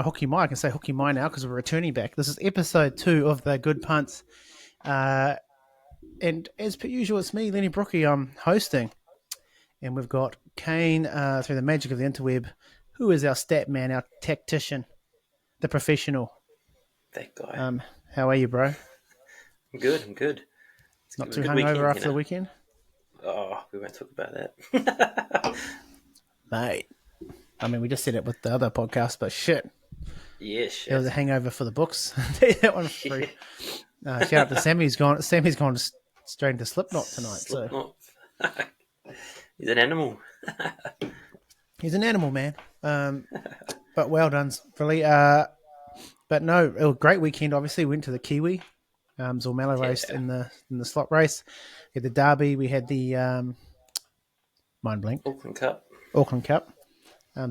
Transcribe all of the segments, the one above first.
Hooky My. I can say Hooky My now because we're returning back. This is episode 2 of the Good Punts. And as per usual, it's me, Lennie Brookie, I'm hosting. And we've got Kane, through the magic of the interweb, who is our stat man, our tactician, the professional. That guy. How are you, bro? I'm good. Not It was too a good hungover weekend, after the weekend? Oh, we won't talk about that. Mate. I mean, we just said it with the other podcast, but shit. Yeah, It was shit. a hangover for the books. That one for free. Shout out to Sammy. Sammy's gone straight into Slipknot tonight. So Slipknot. He's an animal. he's an animal, man. But well done, really. But no, it was a great weekend. Obviously, we went to the Kiwi. Zormello raced Yeah. in the slot race. We had the Derby. We had the mind blanked Auckland Cup. Auckland Cup.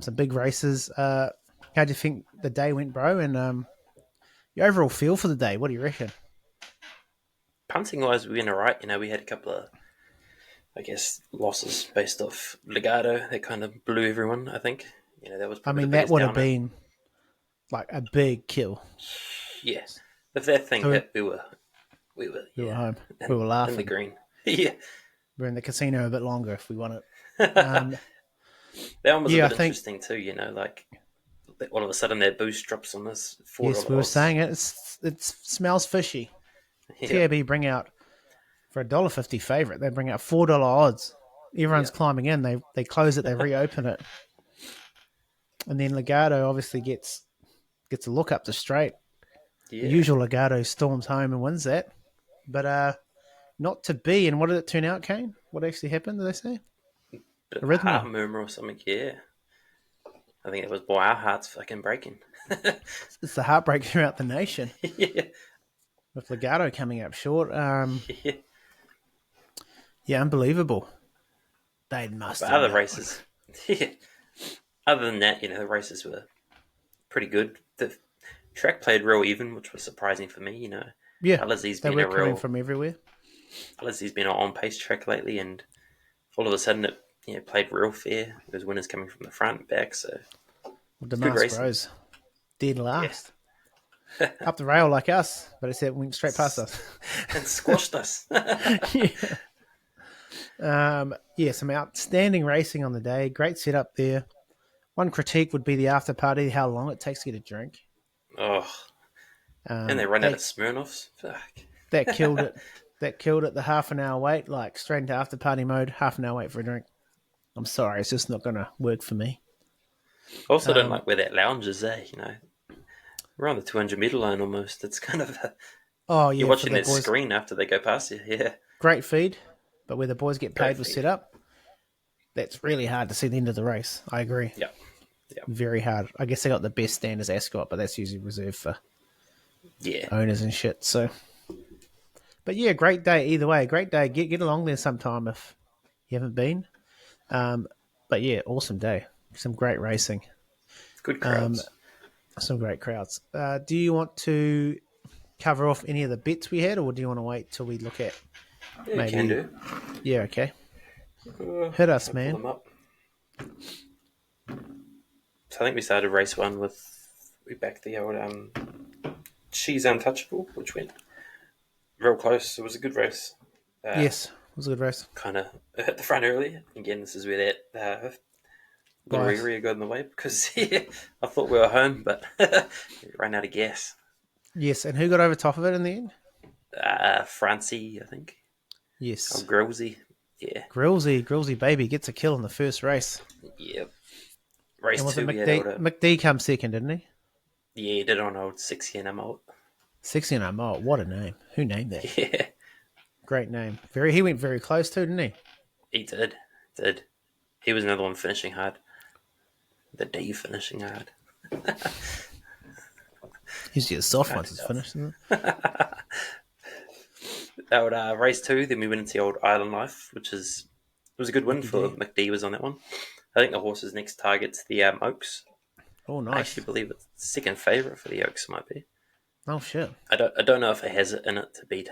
Some big races. How do you think the day went, bro? And your overall feel for the day? What do you reckon? Punting wise, we went alright. We had a couple of, losses based off Legato. That kind of blew everyone, I think. That was I probably mean, the that biggest would have downer. been like a big kill. Yes. If that thing So hit, we were we were yeah, home. in, We were in the laughing. green. Yeah. We were in the casino a bit longer if we won it. That one was a Yeah, I bit think. interesting too, like all of a sudden that boost drops on this $4 Yes, we were odds. saying it. It smells fishy. Yeah, TAB bring out for $1.50 favourite. They bring out $4 odds. Everyone's yeah, climbing in. They close it. They reopen it, and then Legato obviously gets a look up the straight. The yeah. usual Legato storms home and wins that, but not to be. And what did it turn out, Kane? What actually happened? Did they say Bit of a heart arrhythmia? murmur or something. Yeah, I think it was boy, our hearts fucking breaking. It's the heartbreak throughout the nation Yeah, with Legato coming up short. yeah. Yeah, unbelievable. They must But have other known. races, yeah. Other than that, the races were pretty good. The track played real even, which was surprising for me. Yeah, Alizi's they been were a coming real from everywhere. Alizi's been an on pace track lately, and all of a sudden it played real fair. There was winners coming from the front and back, so Well, it's good Damas racing. Bros dead Yeah. last. Up the rail like us, but it went straight past us. And squashed us. Yeah. Some outstanding racing on the day. Great setup there. One critique would be the after party, how long it takes to get a drink. Oh, and they run out of They Smirnoffs. Fuck. that killed it. That killed it. The half an hour wait, like straight into after party mode. Half an hour wait for a drink. I'm sorry, it's just not going to work for me. Also, don't like where that lounge is. We're on the 200 meter line almost. It's kind of Oh you're yeah, for watching the that boys, screen after they go past you. Yeah, great feed, but where the boys get great paid was feed. set up. That's really hard to see the end of the race. I agree. Yeah, yeah, Very hard. I guess they got the best stand as Ascot, but that's usually reserved for yeah. owners and shit. So, but yeah, great day either way. Great day. Get along there sometime if you haven't been. But yeah, awesome day. Some great racing. Good crowds. Some great crowds. Do you want to cover off any of the bets we had, or do you want to wait till we look at Yeah, you can maybe? do. Yeah, okay. Hit us, I'll pull man. them up. So I think we started race one with we backed the old She's Untouchable, which went real close. It was a good race. Yes, it was a good race. Kind of hit the front early. Again, this is where that little Bias. area got in the way because I thought we were home, but we ran out of gas. Yes, and who got over top of it in the end? Francie, I think. Oh, Yes, Grillsy. Yeah. Grillsy baby gets a kill in the first race. Yeah. Race And was it two, we had McD? old. McD come second, didn't he? Yeah, he did on old 60 and I'm out. 69 mile. What a name. Who named that? Yeah. Great name. He went very close too, didn't he? He did. Did. He was another one finishing hard. The D finishing hard. He's just soft once it's finished, isn't it? Old race two, then we went into the old Island Life, which was a good win for McD was on that one. I think the horse's next target's the Oaks. Oh, I nice. actually believe it's second favourite for the Oaks might be. Oh, shit. I don't know if it has it in it to beat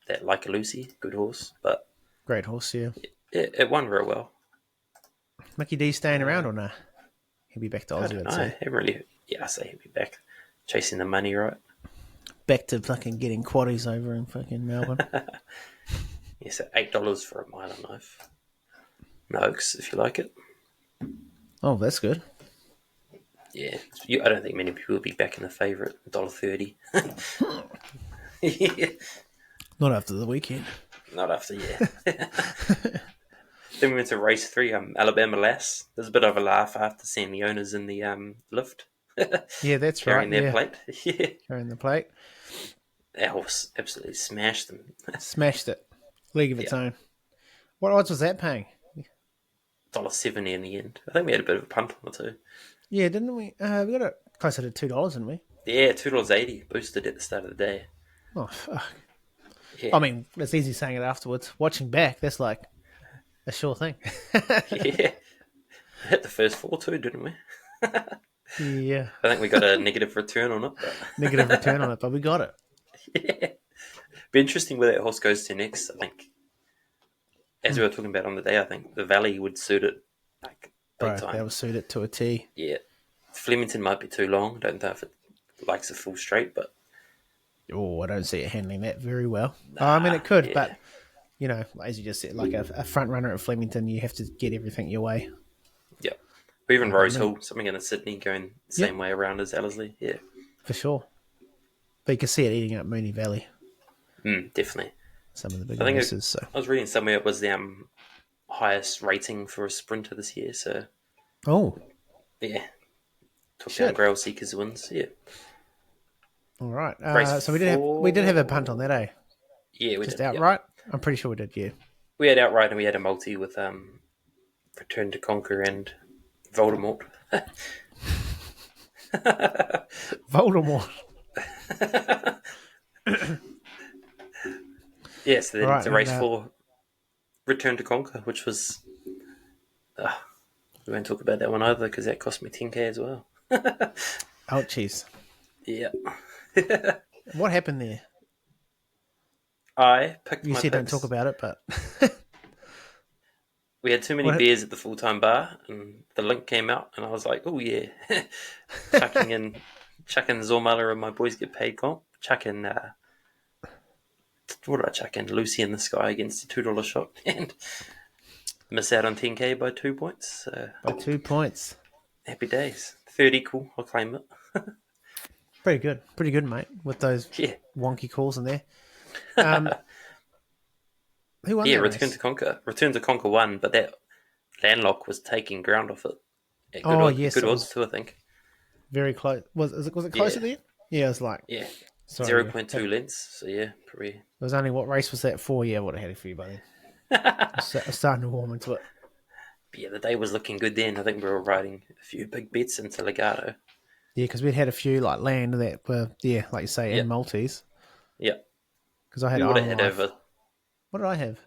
that Like a Lucy, good horse, but Great horse, yeah. it won real well. Mickey D staying around or nah? He'll be back to I Aussie, don't I'd know. I say. haven't really Yeah, I say he'll be back chasing the money, right? Back to fucking getting quaddies over in fucking Melbourne. Yeah, so $8 for a mile and knife. No oaks, if you like it. Oh, that's good. Yeah, I don't think many people will be back in the favourite $1.30. Yeah, Not after the weekend. not after, yeah. Then we went to race 3, Alabama Lass. There's a bit of a laugh after seeing the owners in the lift Yeah, that's right. carrying their Yeah, plate. Yeah, carrying the plate. that horse absolutely smashed them. Smashed it. League of its Yeah, own. What odds was that paying? $1.70 in the end. I think we had a bit of a punt on it too. Yeah, didn't we? We got it closer to $2, didn't we? Yeah, $2.80 boosted at the start of the day. Oh, fuck. I Yeah, mean, it's easy saying it afterwards. Watching back, that's like a sure thing. yeah. Hit the first 4 too, didn't we? Yeah. I think we got a negative return on it. But Negative return on it, but we got it. yeah. Be interesting where that horse goes to next. I think, as we were talking about on the day, I think the Valley would suit it like big Bro, that time. was suited to a T. Yeah, Flemington might be too long. Don't know if it likes a full straight, but Oh, I don't see it handling that very well. I mean, it could, yeah, but, you know, as you just said, like a front runner at Flemington, you have to get everything your way. yeah. Or even But Rose I mean, Hill, something in the Sydney going the yep, same way around as Ellerslie. Yeah, for sure. But you can see it eating up Mooney Valley, definitely. some of the big I think races. So, I was reading somewhere it was the highest rating for a sprinter this year. So oh, yeah, took down shit. Grail Seekers wins. Yeah, All right. race So we did have a punt on that, eh? Yeah, we Just did. Yeah, outright. I'm pretty sure we did. Yeah. we had outright and we had a multi with Return to Conquer and Voldemort. Voldemort. Yeah, so All then right, to and race 4, Return to Conquer, which was we won't talk about that one either because that cost me 10k as well. ouchies. Yeah, What happened there? I picked You my said don't talk picks. about it, but We had too many what? beers at the full time bar, and the link came out, and I was like, "Oh yeah," chucking in, chucking Zormala and my boys get paid comp, chucking what did I chuck in? Lucy in the Sky against a $2 shot, and miss out on 10k by 2 points. So By 2 points. happy days. Third equal, I'll claim it. Pretty good, mate. With those Yeah, wonky calls in there. Um, who won yeah. that race? Return to Conquer won, but that Landlock was taking ground off it. At Oh good yes, it odds was too, I think. very close. Was it close Yeah, at the end? Yeah, it was like yeah. sorry. Zero Yeah. point It 0.2 lengths. So yeah, pretty. was only what race was that for? Yeah, I would have had it for you by then. I was starting to warm into it. Yeah, the day was looking good then. I think we were riding a few big bets into Legato. Yeah, because we'd had a few like land that were like you say Yeah, in multis. yeah. Because I had We would have Island had Life. over. What did I have?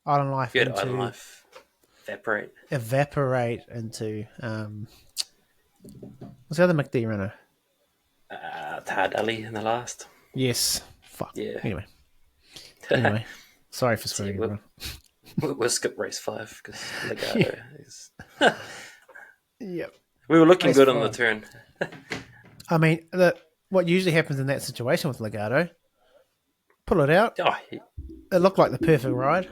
Island Life You had Island into Life evaporate. Evaporate into what's the other McD runner? Tahad Ali in the last. Yes. Fuck. Yeah. Anyway. Sorry for So yeah, swearing, everyone. we'll skip race 5 because Legato is. Yep. We were looking Race good on the 5. turn. I mean, what usually happens in that situation with Legato, pull it out. Oh, It looked like the perfect ride,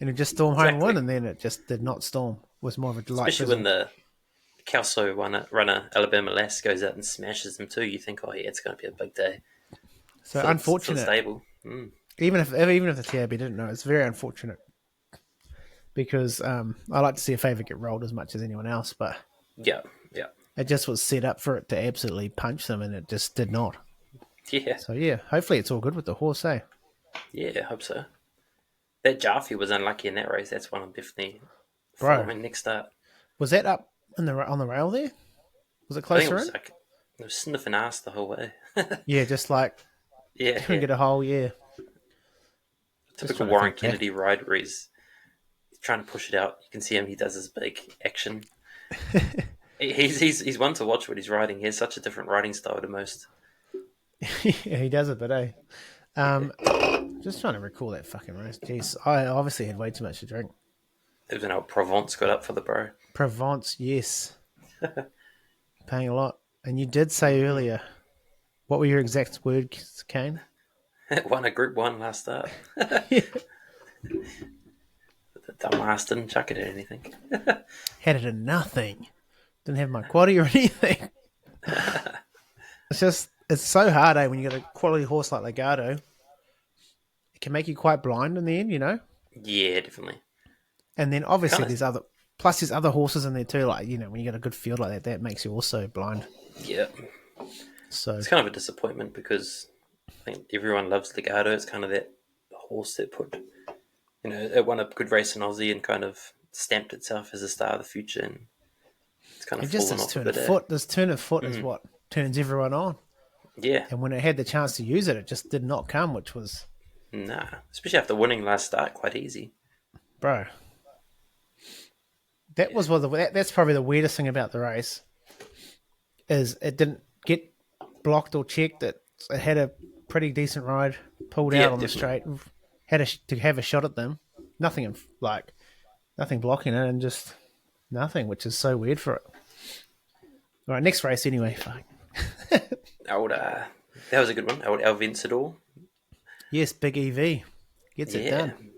and it just stormed home and won, exactly. and then it just did not storm. It was more of a light Especially when drizzle. the Kelso runner Alabama Lass goes out and smashes them too. You think, oh yeah, it's going to be a big day So for the unfortunate. stable. Even if the TAB didn't know, it's very unfortunate because I like to see a favourite get rolled as much as anyone else, but Yeah, yeah, it just was set up for it to absolutely punch them, and it just did not. yeah, So yeah, hopefully it's all good with the horse, eh? yeah. I hope so. That Jaffe was unlucky in that race. That's one I'm definitely Bro, following next start. was that up on the rail there? Was it I think it closer was in? like it was sniffing ass the whole way. Yeah, just like Yeah, couldn't yeah. get a hole. Yeah, just Typical trying to Warren think back. Kennedy ride where he's trying to push it out. You can see him. He does his big action. He's one to watch when he's riding. He has such a different riding style to most. Yeah, he does it, but hey, just trying to recall that fucking race. Jeez, I obviously had way too much to drink. It was an old Provence got up for the bro. Provence, yes, paying a lot. And you did say earlier, what were your exact words, Kane? Won a Group 1 last start. Yeah. The dumbass didn't chuck it at anything. Had it in nothing. Didn't have my quaddy or anything. It's so hard, when you got a quality horse like Legato. It can make you quite blind in the end, Yeah, definitely. And then obviously Kind of, there's other horses in there too. Like, when you got a good field like that, that makes you also blind. yeah. So It's kind of a disappointment because I think everyone loves Legato. It's kind of that horse that it won a good race in Aussie and kind of stamped itself as a star of the future, and it's kind of it just fallen this off a turn bit. of foot. This turn of foot is what turns everyone on. Yeah, And when it had the chance to use it, it just did not come, which was, nah. Especially after winning last start, quite easy. bro. That was that's probably the weirdest thing about the race, is it didn't get blocked or checked. It had a pretty decent ride, pulled Yeah, out on the definitely. straight, to have a shot at them. Nothing nothing blocking it, and just nothing, which is so weird for it. All right, next race anyway. Fuck. That was a good one. Old El Vencedor. Yes, big EV gets it Yeah, done,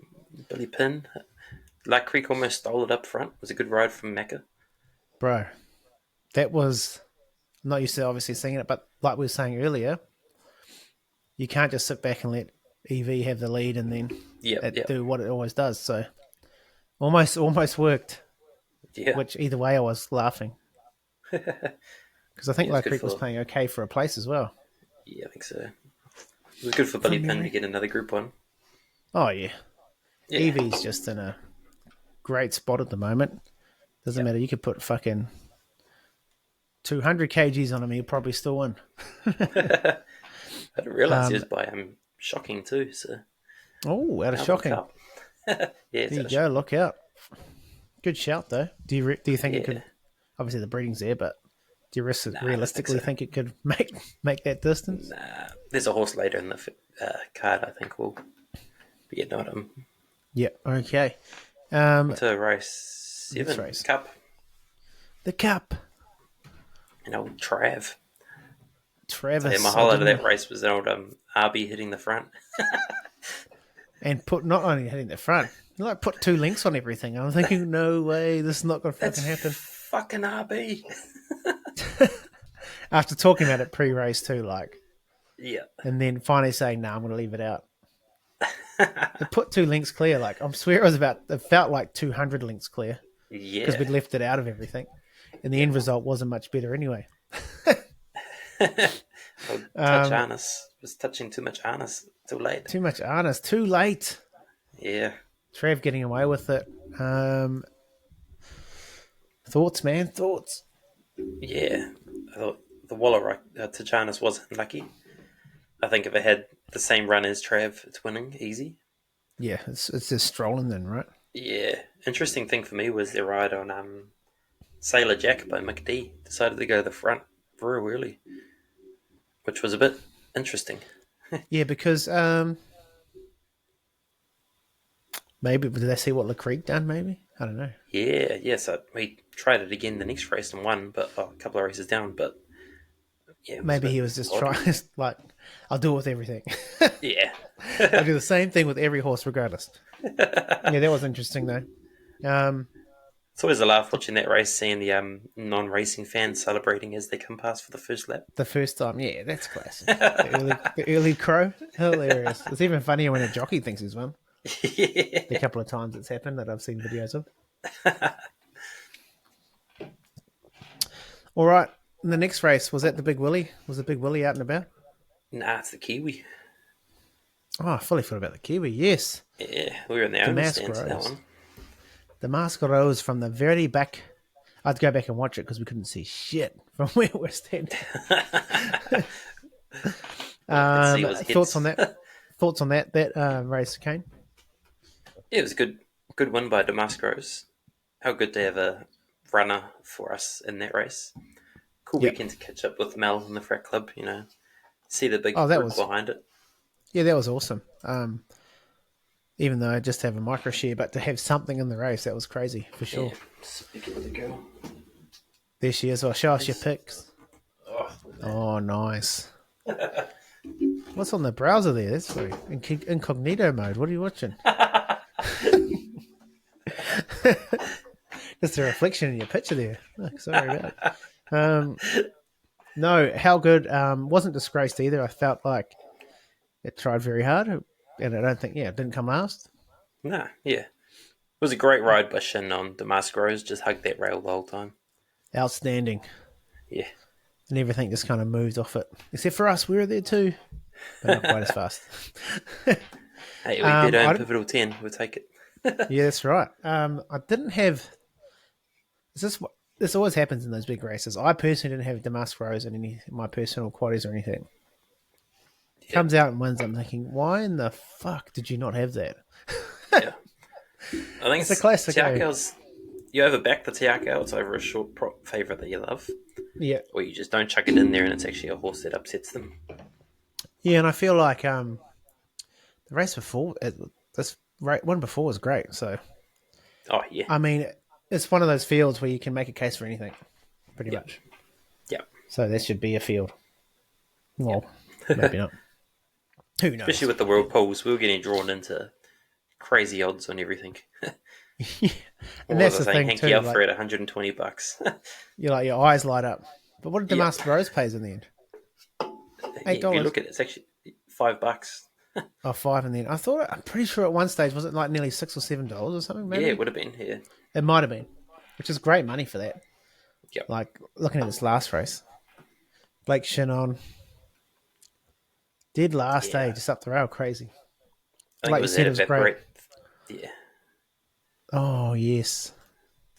Billy Pin. Like Creek almost stole it up front. It was a good ride from Mecca. bro. That was, I'm not used to obviously seeing it, but like we were saying earlier, you can't just sit back and let EV have the lead and then Yep, it yep. do what it always does. So almost worked. Yeah. Which either way, I was laughing because I think Yeah, it's Light good Creek was for. paying okay for a place as well. Yeah, I think so. It was good for Billy From Pin to memory. get another Group 1. Oh yeah, Yeah. EV's just in a great spot at the moment. Doesn't Yep. matter. You could put fucking 200 kgs on him, he'll probably still win. I didn't realise he Um, was by Shocking too, so oh, out of Melbourne shocking. Cup. Yeah, it's There you out of go. Shocking. Look out. Good shout though. Do you think it Yeah. could? Obviously the breeding's there, but do you Nah, I don't think realistically so. think it could make that distance? Nah. There's a horse later in the card, I think will be getting on him. Yeah. Okay. To race Next 7, race, Cup, the Cup. and old Trav. So yeah, my Travis. I highlight of didn't that race was an old RB hitting the front. and put not only hitting the front, you like put two links on everything. I'm thinking, no way, this is not going to That's fucking happen. fucking RB. After talking about it pre-race too, Yeah. and then finally saying, "No, I'm going to leave it out." It put two links clear. Like, I swear it felt like 200 links clear because Yeah. we'd left it out of everything, and the Yeah. end result wasn't much better anyway. Touch harness. Was touching too much harness too late. Too much harness, too late. Yeah. Trev getting away with it. Thoughts, man, thoughts. Yeah. I thought the Waller Tachanis was unlucky. I think if it had the same run as Trav, it's winning easy. Yeah, it's just strolling then, right? Yeah. Interesting thing for me was the ride on Sailor Jack by McD. Decided to go to the front very early, which was a bit interesting. Yeah, because maybe did they see what LeCreek done? Maybe I don't know. Yeah. So we tried it again the next race and won, but a couple of races down. But yeah, it was a Maybe bit he was just odd. trying. Like, I'll do it with everything. Yeah. I'll do the same thing with every horse, regardless. Yeah, that was interesting though. It's always a laugh watching that race, seeing the non-racing fans celebrating as they come past for the first lap. The first time, yeah, that's classic. The early crow, hilarious. It's even funnier when a jockey thinks he's won. The Yeah. couple of times it's happened that I've seen videos of. All right, the next race was that the Big Willie? Was the Big Willie out and about? Nah, it's the Kiwi. Oh, I fully forgot about the Kiwi. Yes, Yeah, we were in the the owner Mask stands for that Rose. one. The Mask Rose from the very back. I'd go back and watch it because we couldn't see shit from where we're standing. See was Thoughts hits. on that? Thoughts on that race, Kane? Yeah, it was a good win by Damascus. How good to have a runner for us in that race. Cool Yep. weekend to catch up with Mel and the frat club. See the big Oh, that group was behind it. that was awesome. Even though I just have a micro share, but to have something in the race, that was crazy for sure. Yeah, speaking of the girl. There she is. Well, show us your pics. Oh, Oh, nice. What's on the browser there? That's very incognito mode. What are you watching? Just a reflection in your picture there. Oh, sorry about it. No, how good. Wasn't disgraced either. I felt like it tried very hard, and I don't think, it didn't come last. Nah, yeah. It was a great ride by Shin on Damask Rose. Just hugged that rail the whole time. Outstanding. Yeah. And everything just kind of moved off it. Except for us, we were there too, but not quite as fast. Hey, we beat in Pivotal 10. We'll take it. Yeah, that's right. I didn't have. This always happens in those big races. I personally didn't have Damask Rose in any my personal quaddies or anything. Yeah. Comes out and wins. I'm thinking, why in the fuck did you not have that? Yeah. I think It's a classic. Tiako's, you overback the Tiako, it's over a short prop favourite that you love. Yeah, Or you just don't chuck it in there and it's actually a horse that upsets them. yeah, and I feel like the race before one before was great. So Oh, yeah. I mean, it's one of those fields where you can make a case for anything, pretty Yep. much. Yeah. So that should be a field. Well, maybe not. Who knows? Especially with the world polls, we were getting drawn into crazy odds on everything. And that's the thing Hanky too. Alfred, $120. You're like, your eyes light up. But what did the Yeah. Master Rose pays in the end? If you $8. look at it, it's actually $5. Oh, $5 in the end. I'm pretty sure at one stage, was it like nearly $6 or $7 or something? Maybe? Yeah, it would have been here. It might have been, which is great money for that. Yep. Like, looking at this last race, Blake Shannon did last day, just up the rail, crazy. I think Like it you was said, that it was evaporate. great. Yeah. Oh, yes.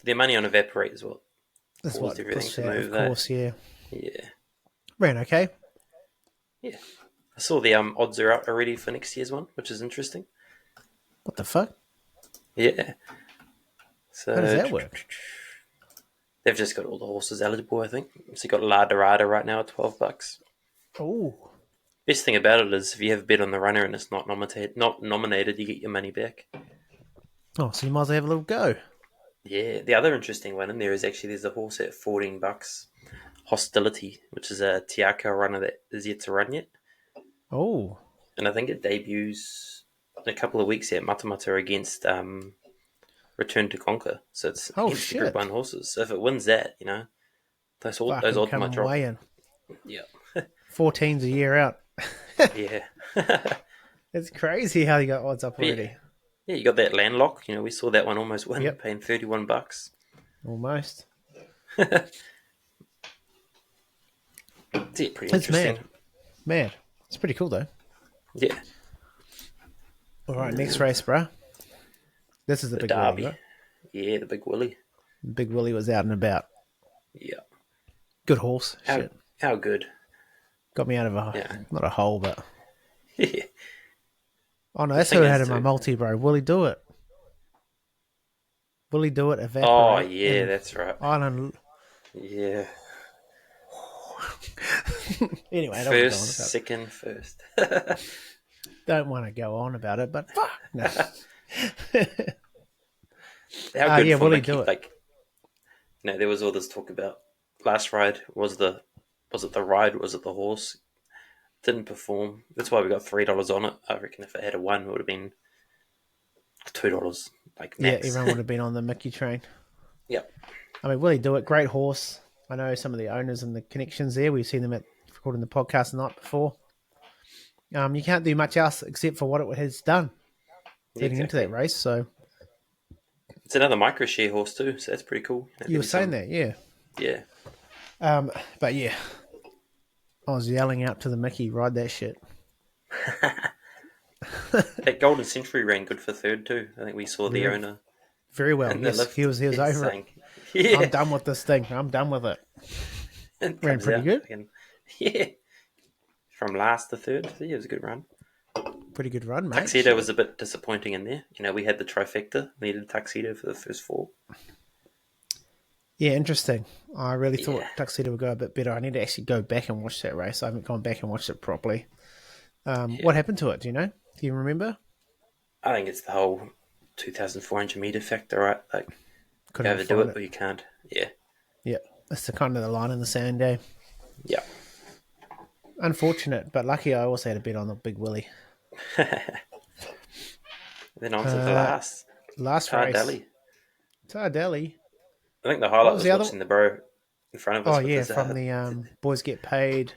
Their money on evaporate as well. That's Caused what everything pushed to out, move of there. course, yeah. Yeah. Ran okay. Yeah. I saw the odds are up already for next year's one, which is interesting. What the fuck? Yeah. So How does that work? They've just got all the horses eligible, I think. So you got La Dorada right now at $12. Oh, Best thing about it is if you have a bet on the runner and it's not nominated, you get your money back. oh, so you might as well have a little go. Yeah. The other interesting one in there is actually there's a horse at $14, Hostility, which is a Tiako runner that is yet to run yet. Oh, And I think it debuts in a couple of weeks at Matamata against Return to Conquer. So it's against the Group shit. 1 horses. So if it wins that, those Fucking odds come might drop. way in. Yeah. 14's a year out. Yeah. It's crazy how you got odds up already. Yeah, you got that landlock. We saw that one almost win, Yep. paying $31. Almost. Yeah, pretty It's interesting. Mad. It's pretty cool, though. Yeah. All right, next race, bruh. This is the big Derby. Willie, right? Yeah, the Big Willie. Big Willie was out and about. Yeah. Good horse. Shit. How good. Got me out of not a hole, but... Yeah. Oh, no, that's thing who I had is in my too- multi, bro. Willie Do It. Willie Do It, Evaporate. Oh, yeah, and that's right. Island... Yeah. Anyway, I First, second, first. don't want to go on about it, but fuck. No. How good yeah, for Willie Mickey. Do It. There was all this talk about last ride. Was it the ride? Was it the horse? Didn't perform. That's why we got $3 on it. I reckon if it had a one, it would have been $2, like Yeah, max. everyone would have been on the Mickey train. Yep. I mean, Willie Do It, great horse. I know some of the owners and the connections there. We've seen them at recording the podcast the night before. You can't do much else except for what it has done leading into that race. So It's another micro share horse too, so that's pretty cool. you were saying that, yeah. Yeah. But yeah, I was yelling out to the Mickey, ride that shit. That Golden Century ran good for third too. I think we saw the owner. Very well. And the Yes, lift, he was over saying, it. Yeah. I'm done with this thing. I'm done with it. And Ran comes pretty out good. fucking- yeah. From last to third. So yeah, it was a good run. Pretty good run, mate. Tuxedo was a bit disappointing in there. We had the trifecta. Needed Tuxedo for the first four. Yeah, interesting. I really thought Yeah. Tuxedo would go a bit better. I need to actually go back and watch that race. I haven't gone back and watched it properly. What happened to it? Do you know? Do you remember? I think it's the whole 2,400 meter factor, right? Like, you Couldn't overdo find it, but you can't. Yeah. Yeah, that's the kind of the line in the sand, eh? Yeah. unfortunate, but lucky I also had a bet on the Big Willie. Then on to the last. Last race. Tardelli. Tardelli. I think the What highlight was was the other? watching the bro in front of Oh, us with yeah, his from the Boys Get Paid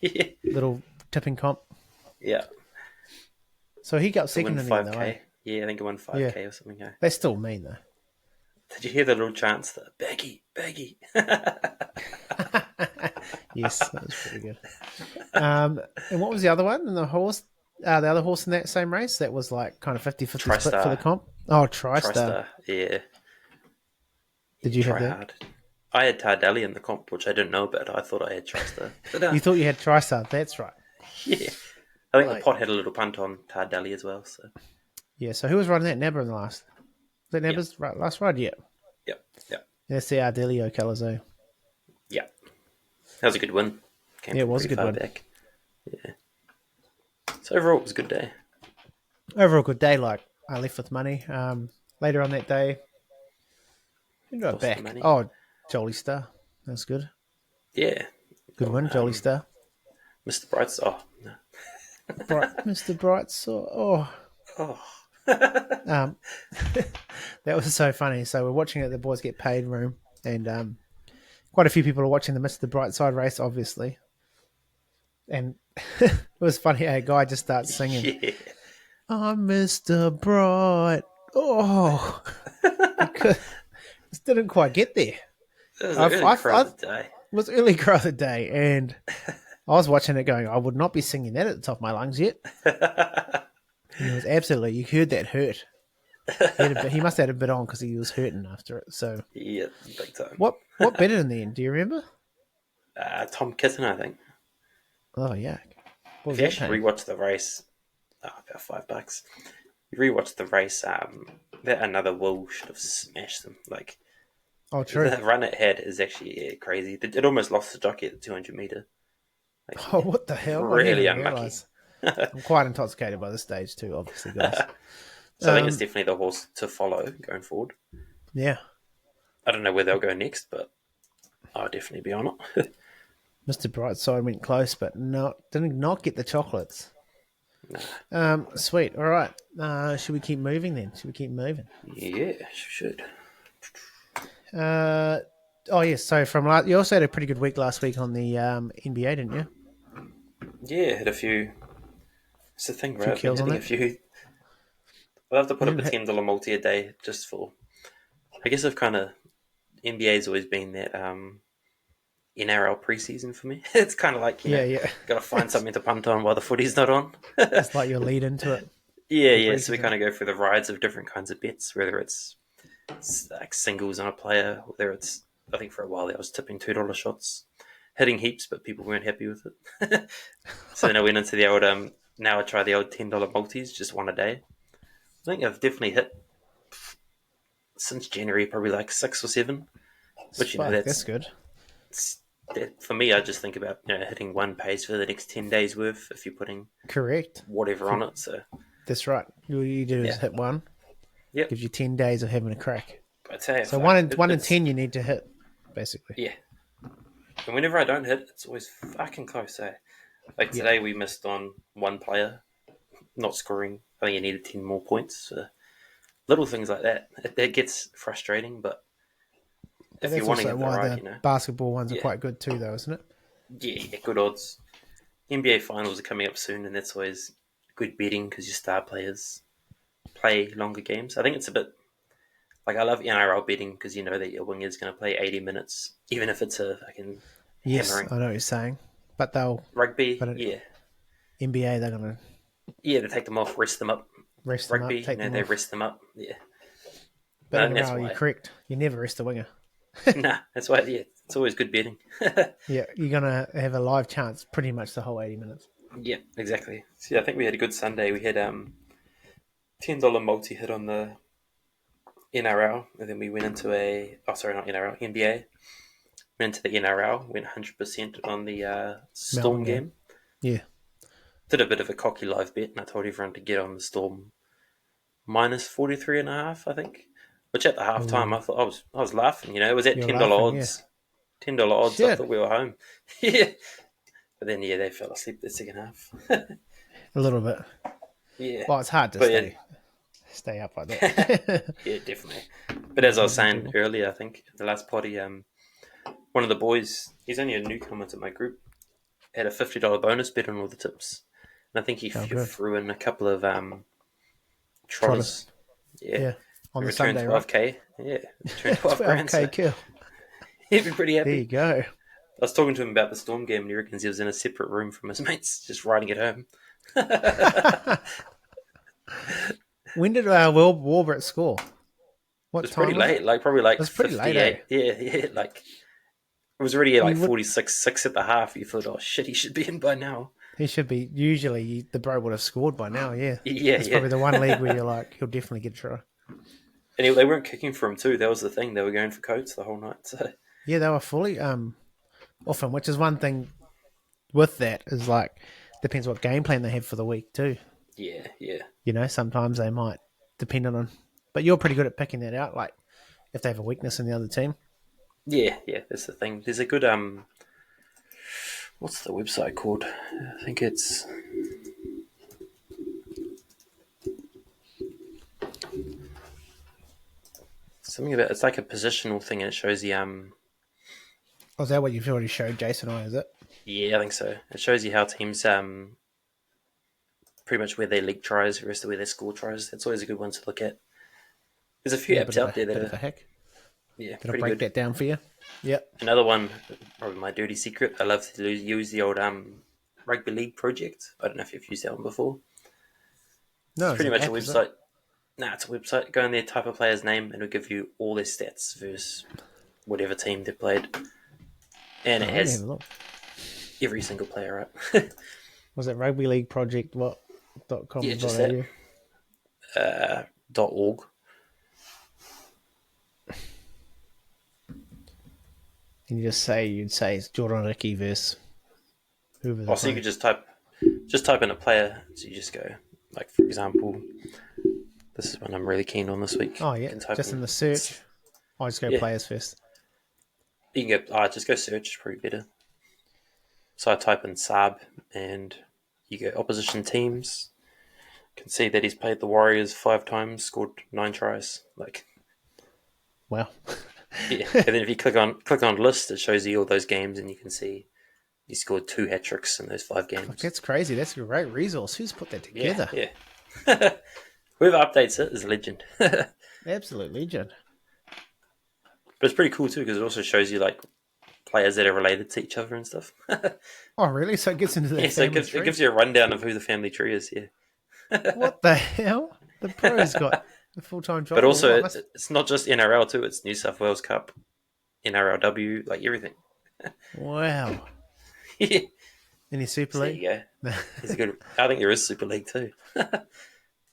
yeah. little tipping comp. Yeah. So he got To win second in the end, though, eh? 5k. Yeah, I think it won Yeah. 5k or something. Yeah. They still mean, though. Did you hear the little chants? The Beggy, Beggy. Yes, that was pretty good. And what was the other one? And the horse, the other horse in that same race that was like kind of 50-50 split for the TriStar. comp? Oh, TriStar. TriStar. Yeah. Did you have Try that? hard. I had Tardelli in the comp, which I didn't know about. I thought I had TriStar. But You thought you had TriStar. That's right. yeah. I think Right. the pot had a little punt on Tardelli as well. So Yeah, so who was riding that? Nebber in the last? Was that Nebber's last ride? Yeah. Yep. Yep. That's the Ardelio colours, eh? Yeah. That was a good win. Came Yeah, it from was a pretty good far win. back. Yeah. So overall, it was a good day. Overall, good day. Like, I left with money. Later on that day, who did I Lost the back? money. Oh, Jolly Star. That's good. Yeah. Good win, Jolly Star. Mr. Bright's. Oh, no. Mr. Brights. Oh. Oh. That was so funny. So we're watching it at the Boys Get Paid room, and quite a few people are watching the Mr. Brightside race, obviously. And it was funny. A guy just starts singing, Yeah. "I'm Mr. Bright." Oh, just didn't quite get there. It was an early crowded day. It was early crowded day, and I was watching it going, I would not be singing that at the top of my lungs yet. And it was absolutely, you heard that hurt. He must have had a bit on because he was hurting after it. So Yeah, big time. what better in the end? Do you remember? Tom Kitten, I think. Oh yeah. What was If you that actually paying? rewatch the race, about $5. You rewatch the race, that another Will should have smashed them. Like Oh, true. the run it had is actually crazy. It almost lost the jockey at the 200 meter. Oh, what the hell? I Really didn't unlucky. realise. I'm quite intoxicated by this stage too, obviously, guys. So I think it's definitely the horse to follow going forward. Yeah. I don't know where they'll go next, but I'll definitely be on it. Mr. Brightside went close, but didn't not get the chocolates. Nah. Sweet. All right. Should we keep moving then? Should we keep moving? Yeah, should. Oh yes. So you also had a pretty good week last week on the NBA, didn't you? Yeah, had a few. It's the thing, right? I've been kills on hitting a few. I'll have to put up a $10 multi a day just for. I guess I've kind of NBA's always been that NRL preseason for me. It's kind of like yeah. got to find something to punt on while the footy's not on. It's like your lead into it. Yeah. So we kind of go through the rides of different kinds of bets, whether it's like singles on a player, whether it's. I think for a while there I was tipping $2 shots, hitting heaps, but people weren't happy with it. So then I went into the old. Now I try the old $10 multis, just one a day. I think I've definitely hit since January probably like 6 or 7. Which that's good. For me, I just think about hitting one pace for the next 10 days worth if you're putting Correct whatever on it. So that's right. All you do is hit one. Yep. Gives you 10 days of having a crack. I tell you, so one in 10 you need to hit, basically. Yeah. And whenever I don't hit, it's always fucking close. Like today, we missed on one player not scoring. I think he needed 10 more points. So little things like that. It gets frustrating, but if you're wanting it the basketball ones are quite good too, though, isn't it? Yeah, good odds. NBA finals are coming up soon, and that's always good betting because your star players play longer games. I think it's a bit like I love NRL betting because you know that your winger is going to play 80 minutes, even if it's a fucking hammering. I know what you're saying, but they'll rugby, NBA they're going to they take them off, rest them up. Rugby, they rest them up, But NRL, you're correct. You never rest a winger. Nah, that's why. Yeah, it's always good betting. Yeah, you're gonna have a live chance pretty much the whole 80 minutes. Yeah, exactly. So I think we had a good Sunday. We had $10 multi hit on the NRL, and then we went into not NRL, NBA. Went into the NRL, went 100% on the Storm game. Yeah. Did a bit of a cocky live bet, and I told everyone to get on the Storm minus 43.5, I think. Which at the halftime, I thought I was laughing. It was at $10 odds. $10 odds. Shit. I thought we were home. Yeah. But then, yeah, they fell asleep the second half. A little bit. Yeah. Well, it's hard to But yeah, stay up like that. yeah, definitely. But as I was saying People. earlier, I think the last potty, one of the boys, he's only a newcomer to my group, had a $50 bonus bet on all the tips, and I think he Oh, good. threw in a couple of Trotters. trotters. Yeah, Yeah. On he the returned Sunday, right? 12k. Yeah, returned 12 grand. 12K So kill. he'd be pretty There you happy. go. I was talking to him about the Storm game, and he reckons he was in a separate room from his mates, just riding it home. When did Warbrick score? What It was time pretty was late, it? like probably like It was pretty 58. late, eh? Yeah, like it was already like You would, 46-6 at the half. You thought, oh shit, he should be in by now. he should be. Usually, the bro would have scored by now. Yeah, Yeah, it's yeah. probably the one league where you're like, he'll definitely get a try. And they weren't kicking for him too. That was the thing. They were going for coats the whole night. So Yeah, they were fully off him, which is one thing with that is like depends what game plan they have for the week too. yeah, yeah. You know, sometimes they might depend on. But you're pretty good at picking that out. Like if they have a weakness in the other team. Yeah, yeah, that's the thing. There's a good what's the website called? I think it's something about it's like a positional thing and it shows the Oh, is that what you've already showed Jason? Is it? yeah, I think so. It shows you how teams pretty much where they league tries versus where they score tries. That's always a good one to look at. There's a few apps out there that bit of a are hack. yeah, Did I pretty break good. that down for you? Yep. Another one, probably my dirty secret. I love to use the old rugby league project. I don't know if you've used that one before. No, It's it's pretty an much app, a is it? website. Nah, it's a website. Go in there, type a player's name, and it'll give you all their stats versus whatever team they played. And Oh, it let me have has a look. every single player up. Was it rugby league project .com.au? Yeah, just that. .org. And you'd say it's Jordan Ricky versus whoever. Oh, so you could just type in a player. So you just go, like for example, this is one I'm really keen on this week. Oh You yeah, can type just in the search. I just go Yeah. players first. You can go. Just go search. It's probably better. So I type in Saab, and you go opposition teams. You can see that he's played the Warriors 5 times, scored 9 tries. Like, Wow. yeah. And then if you click on list, it shows you all those games, and you can see he scored 2 hat tricks in those 5 games. That's crazy. That's a great resource. Who's put that together? Yeah. Whoever updates it is a legend. But Absolute legend. it's pretty cool too because it also shows you like players that are related to each other and stuff. Oh really? So it gets into that Yeah, so family it tree? gives you a rundown of who the family tree is. Yeah. What the hell? The pro's got a full-time job. But also, Or what? it's not just NRL too. It's New South Wales Cup, NRLW, like everything. Wow. Yeah. Any Super So there League? you go. It's a good. I think there is Super League too.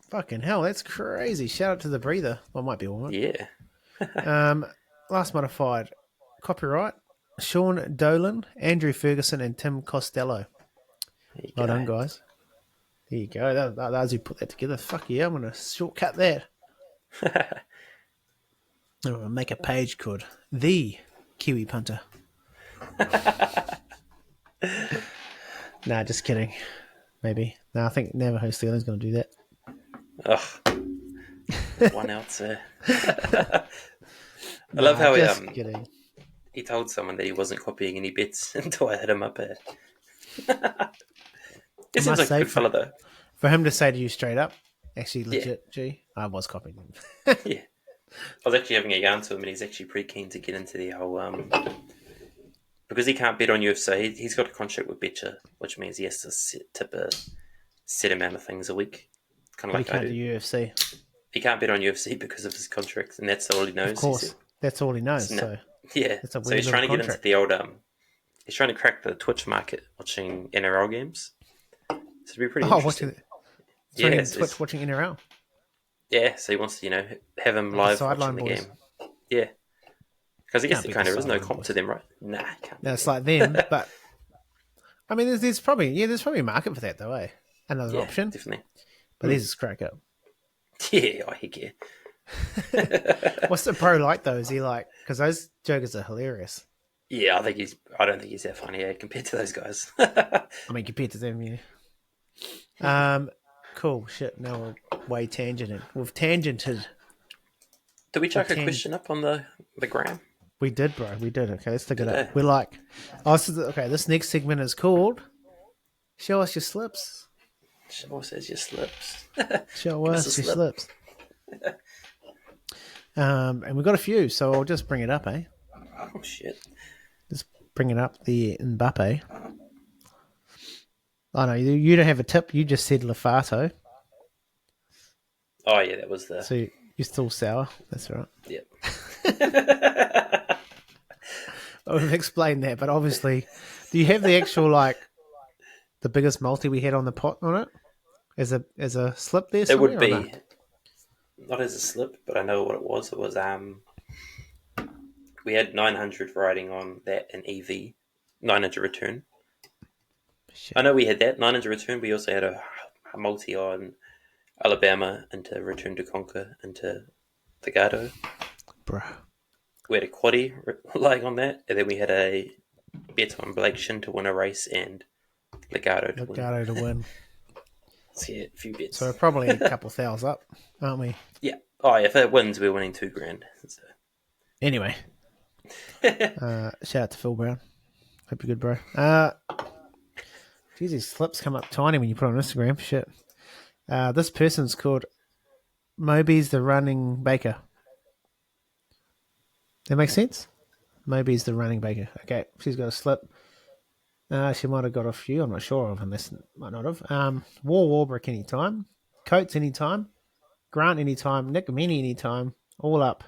Fucking hell, that's crazy. Shout out to the breather. Well, might be all right. Yeah. Last modified. Copyright. Sean Dolan, Andrew Ferguson, and Tim Costello. There you Well go. done, guys. There you go. That's who put that together. Fuck yeah, I'm going to shortcut that. I'm going to make a page called The Kiwi Punter. Nah, just kidding. Maybe. No, I think Navajo Steeling's going to do that. Ugh. One out there. I love how just kidding. he told someone that he wasn't copying any bets until I hit him up. It seems like a good fella though. For him to say to you straight up, actually legit, gee, I was copying him. Yeah. I was actually having a yarn to him, and he's actually pretty keen to get into the whole because he can't bet on UFC. He's got a contract with Betcha, which means he has to tip a set amount of things a week, kind of But he like I can't do. do UFC. He can't bet on UFC because of his contract, and that's all he knows. Of course, that's all he knows. No. So Yeah, It's a so weird he's trying to little get into contract. the old he's trying to crack the Twitch market watching NRL games. So it'd be pretty interesting. watching it. Yeah, Twitch watching NRL. yeah, so he wants to, have him The live sideline watching the boys. game. Yeah. Because I guess Can't there beat kind the of is no sideline comp boys. to them, right? Nah, can't. No, it's like them, but I mean, there's probably a market for that though, eh? Another Yeah, option, definitely. but there's a crack up. Yeah, I heck yeah. What's the pro like though? Is he like because those jokers are hilarious? Yeah, I don't think he's that funny compared to those guys. I mean, compared to them, yeah. Cool. Shit. Now we're way tangented. We've tangented. Did we We've chuck a tanged. question up on the gram? We did, bro. We did. Okay, let's take it up. Today? We're like, oh, okay. This next segment is called "Show Us Your Slips." Show says your slips. Show Give us a us your slip. slips. And we've got a few, so I'll just bring it up, eh? Oh shit. Just bring it up. The Mbappe. Oh no, you don't have a tip. You just said Lafato, Oh yeah, that was the so you're still sour. That's all right. yep. I've explained that, but obviously, do you have the actual the biggest multi we had on the pot on it as a slip there It would somewhere or no? be not as a slip, but I know what it was. It was we had 900 riding on that and EV 900 return. Shit, I know we had that 900 return. We also had a multi on Alabama into Return to Conquer into Legado. bro. We had a quaddy lying on that, and then we had a bet on Blake Shin to win a race and Legado to win. Legato to win. So yeah, a few bets. So we're probably a couple thousand up, aren't we? Yeah. Oh, if it wins, we're winning $2,000. So. Anyway, shout out to Phil Brown. Hope you're good, bro. Geez, these slips come up tiny when you put it on Instagram. Shit. This person's called Moby's the Running Baker. That makes sense? Moby's the Running Baker. Okay, she's got a slip. She might have got a few. I'm not sure of, unless might not have. Warbrick anytime. Coates anytime. Grant anytime. Nick Meaney anytime. All up.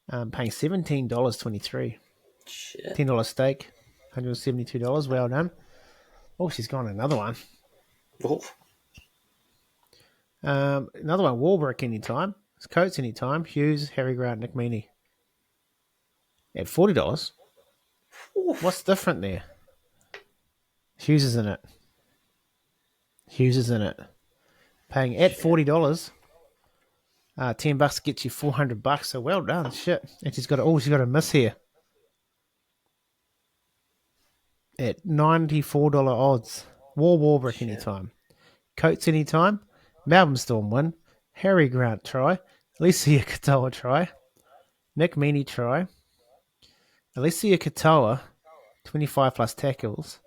Paying $17.23. Shit. $10 stake. $172. Well done. Oh, she's gone another one. Oh. Another one. Warbrick anytime. Coates anytime. Hughes, Harry Grant, Nick Meaney. At $40. Oof. What's different there? Hughes is in it. Paying at $40. $10 gets you $400. So well done. Shit. And she's got a miss here. At $94 odds. Warbrick anytime. Coates anytime. Melbourne Storm win. Harry Grant try. Alicia Katoa try. Nick Meaney try. Alicia Katoa, 25 plus tackles.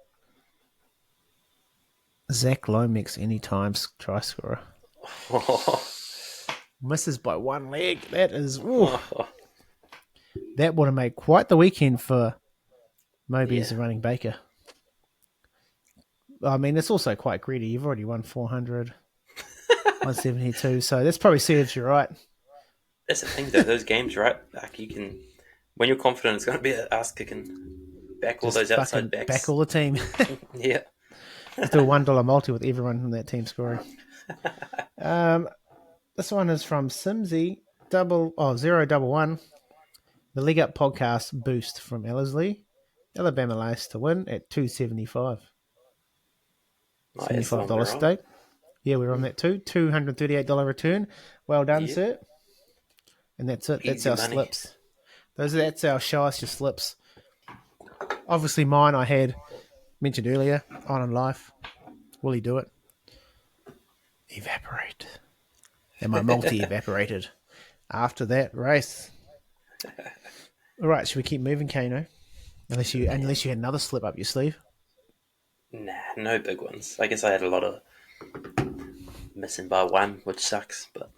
Zach Lomax anytime try scorer. Misses by one leg. That is... That would have made quite the weekend for Moby's running Baker. I mean, it's also quite greedy. You've already won 400, 172, so that's probably serves you right. That's the thing, though. Those games, right? Like you can, when you're confident, it's going to be an ass kicking. Back all those outside backs. Back all the team. Yeah. Let's do a $1 multi with everyone in that team scoring. This one is from Simsy 011. The League Up Podcast boost from Ellerslie. Alabama last to win at $275. $75 stake. Yeah, we're on that too. $238 return. Well done, sir. And that's it. That's Easy our money. slips. That's our show us your slips. Obviously, mine I had mentioned earlier on in life. Will he do it? Evaporate. And my multi evaporated after that race. All right, should we keep moving, Kano? Unless you had another slip up your sleeve. Nah, no big ones. I guess I had a lot of missing by one, which sucks, but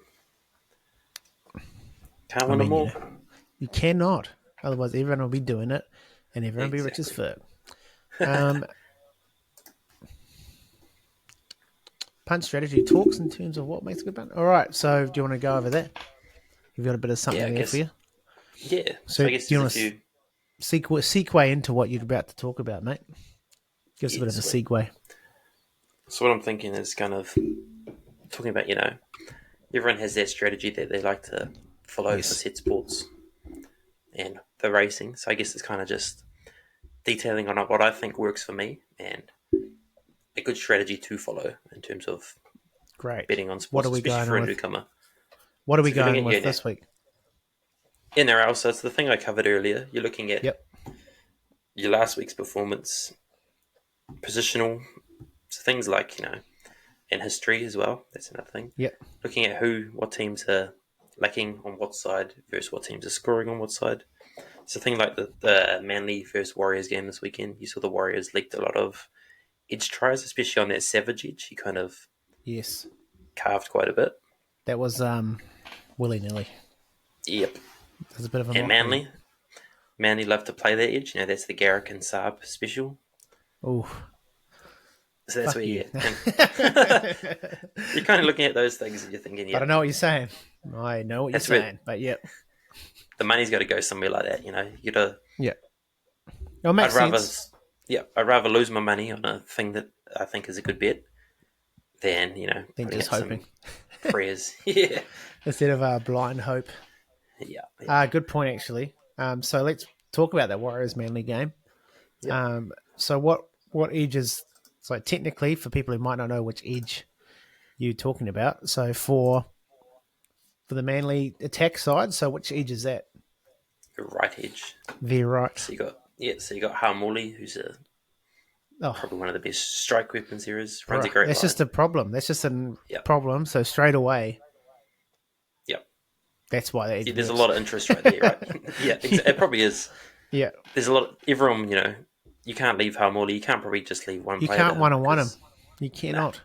can't win them all. You cannot. Otherwise, everyone will be doing it, and everyone will be rich as fuck. Punt strategy talks in terms of what makes a good punt. All right, so do you want to go over that? You've got a bit of something there for you. Yeah. So I guess do you want to segue into what you're about to talk about, mate? Give us a bit of a segue. So what I'm thinking is kind of talking about, everyone has their strategy that they like to follow for set sports and the racing. So I guess it's kind of just detailing on what I think works for me and a good strategy to follow in terms of betting on sports, what are we especially going for a with? newcomer. What are we going with this week? NRL, so it's the thing I covered earlier. You're looking at your last week's performance, positional, so things like, and history as well. That's another thing. Yep. Looking at what teams are lacking on what side versus what teams are scoring on what side. So thing like the Manly versus Warriors game this weekend, you saw the Warriors leaked a lot of edge tries, especially on that Savage edge. He kind of Yes. carved quite a bit. That was willy-nilly. Yep. There's a bit of a And mockery. Manly love to play that edge. That's the Garrick and Saab special. Oh, So that's fuck where you. you're kind of looking at those things and you're thinking, But I know what you're saying. I know what you're that's where saying. But yeah. the money's got to go somewhere like that. You got to. Yeah. It makes sense. I'd rather lose my money on a thing that I think is a good bet than Than putting just out hoping. some prayers. Yeah, Instead of blind hope. yeah. Good point, actually. So let's talk about that Warriors Manly game. Yep. So what edges? So technically, for people who might not know which edge you're talking about, so for the Manly attack side, so which edge is that? Your right edge. Very right. So you got Harmoli, who's probably one of the best strike weapons there is. Runs a great That's line. just a problem. That's just a Yep. problem. So straight away, Yep. that's why that edge There's a works. lot of interest right there, right? Yeah, it probably is. Yeah. There's a lot. Everyone, you can't leave Harmoli. You can't probably just leave one You player. can't one-on-one him. You cannot.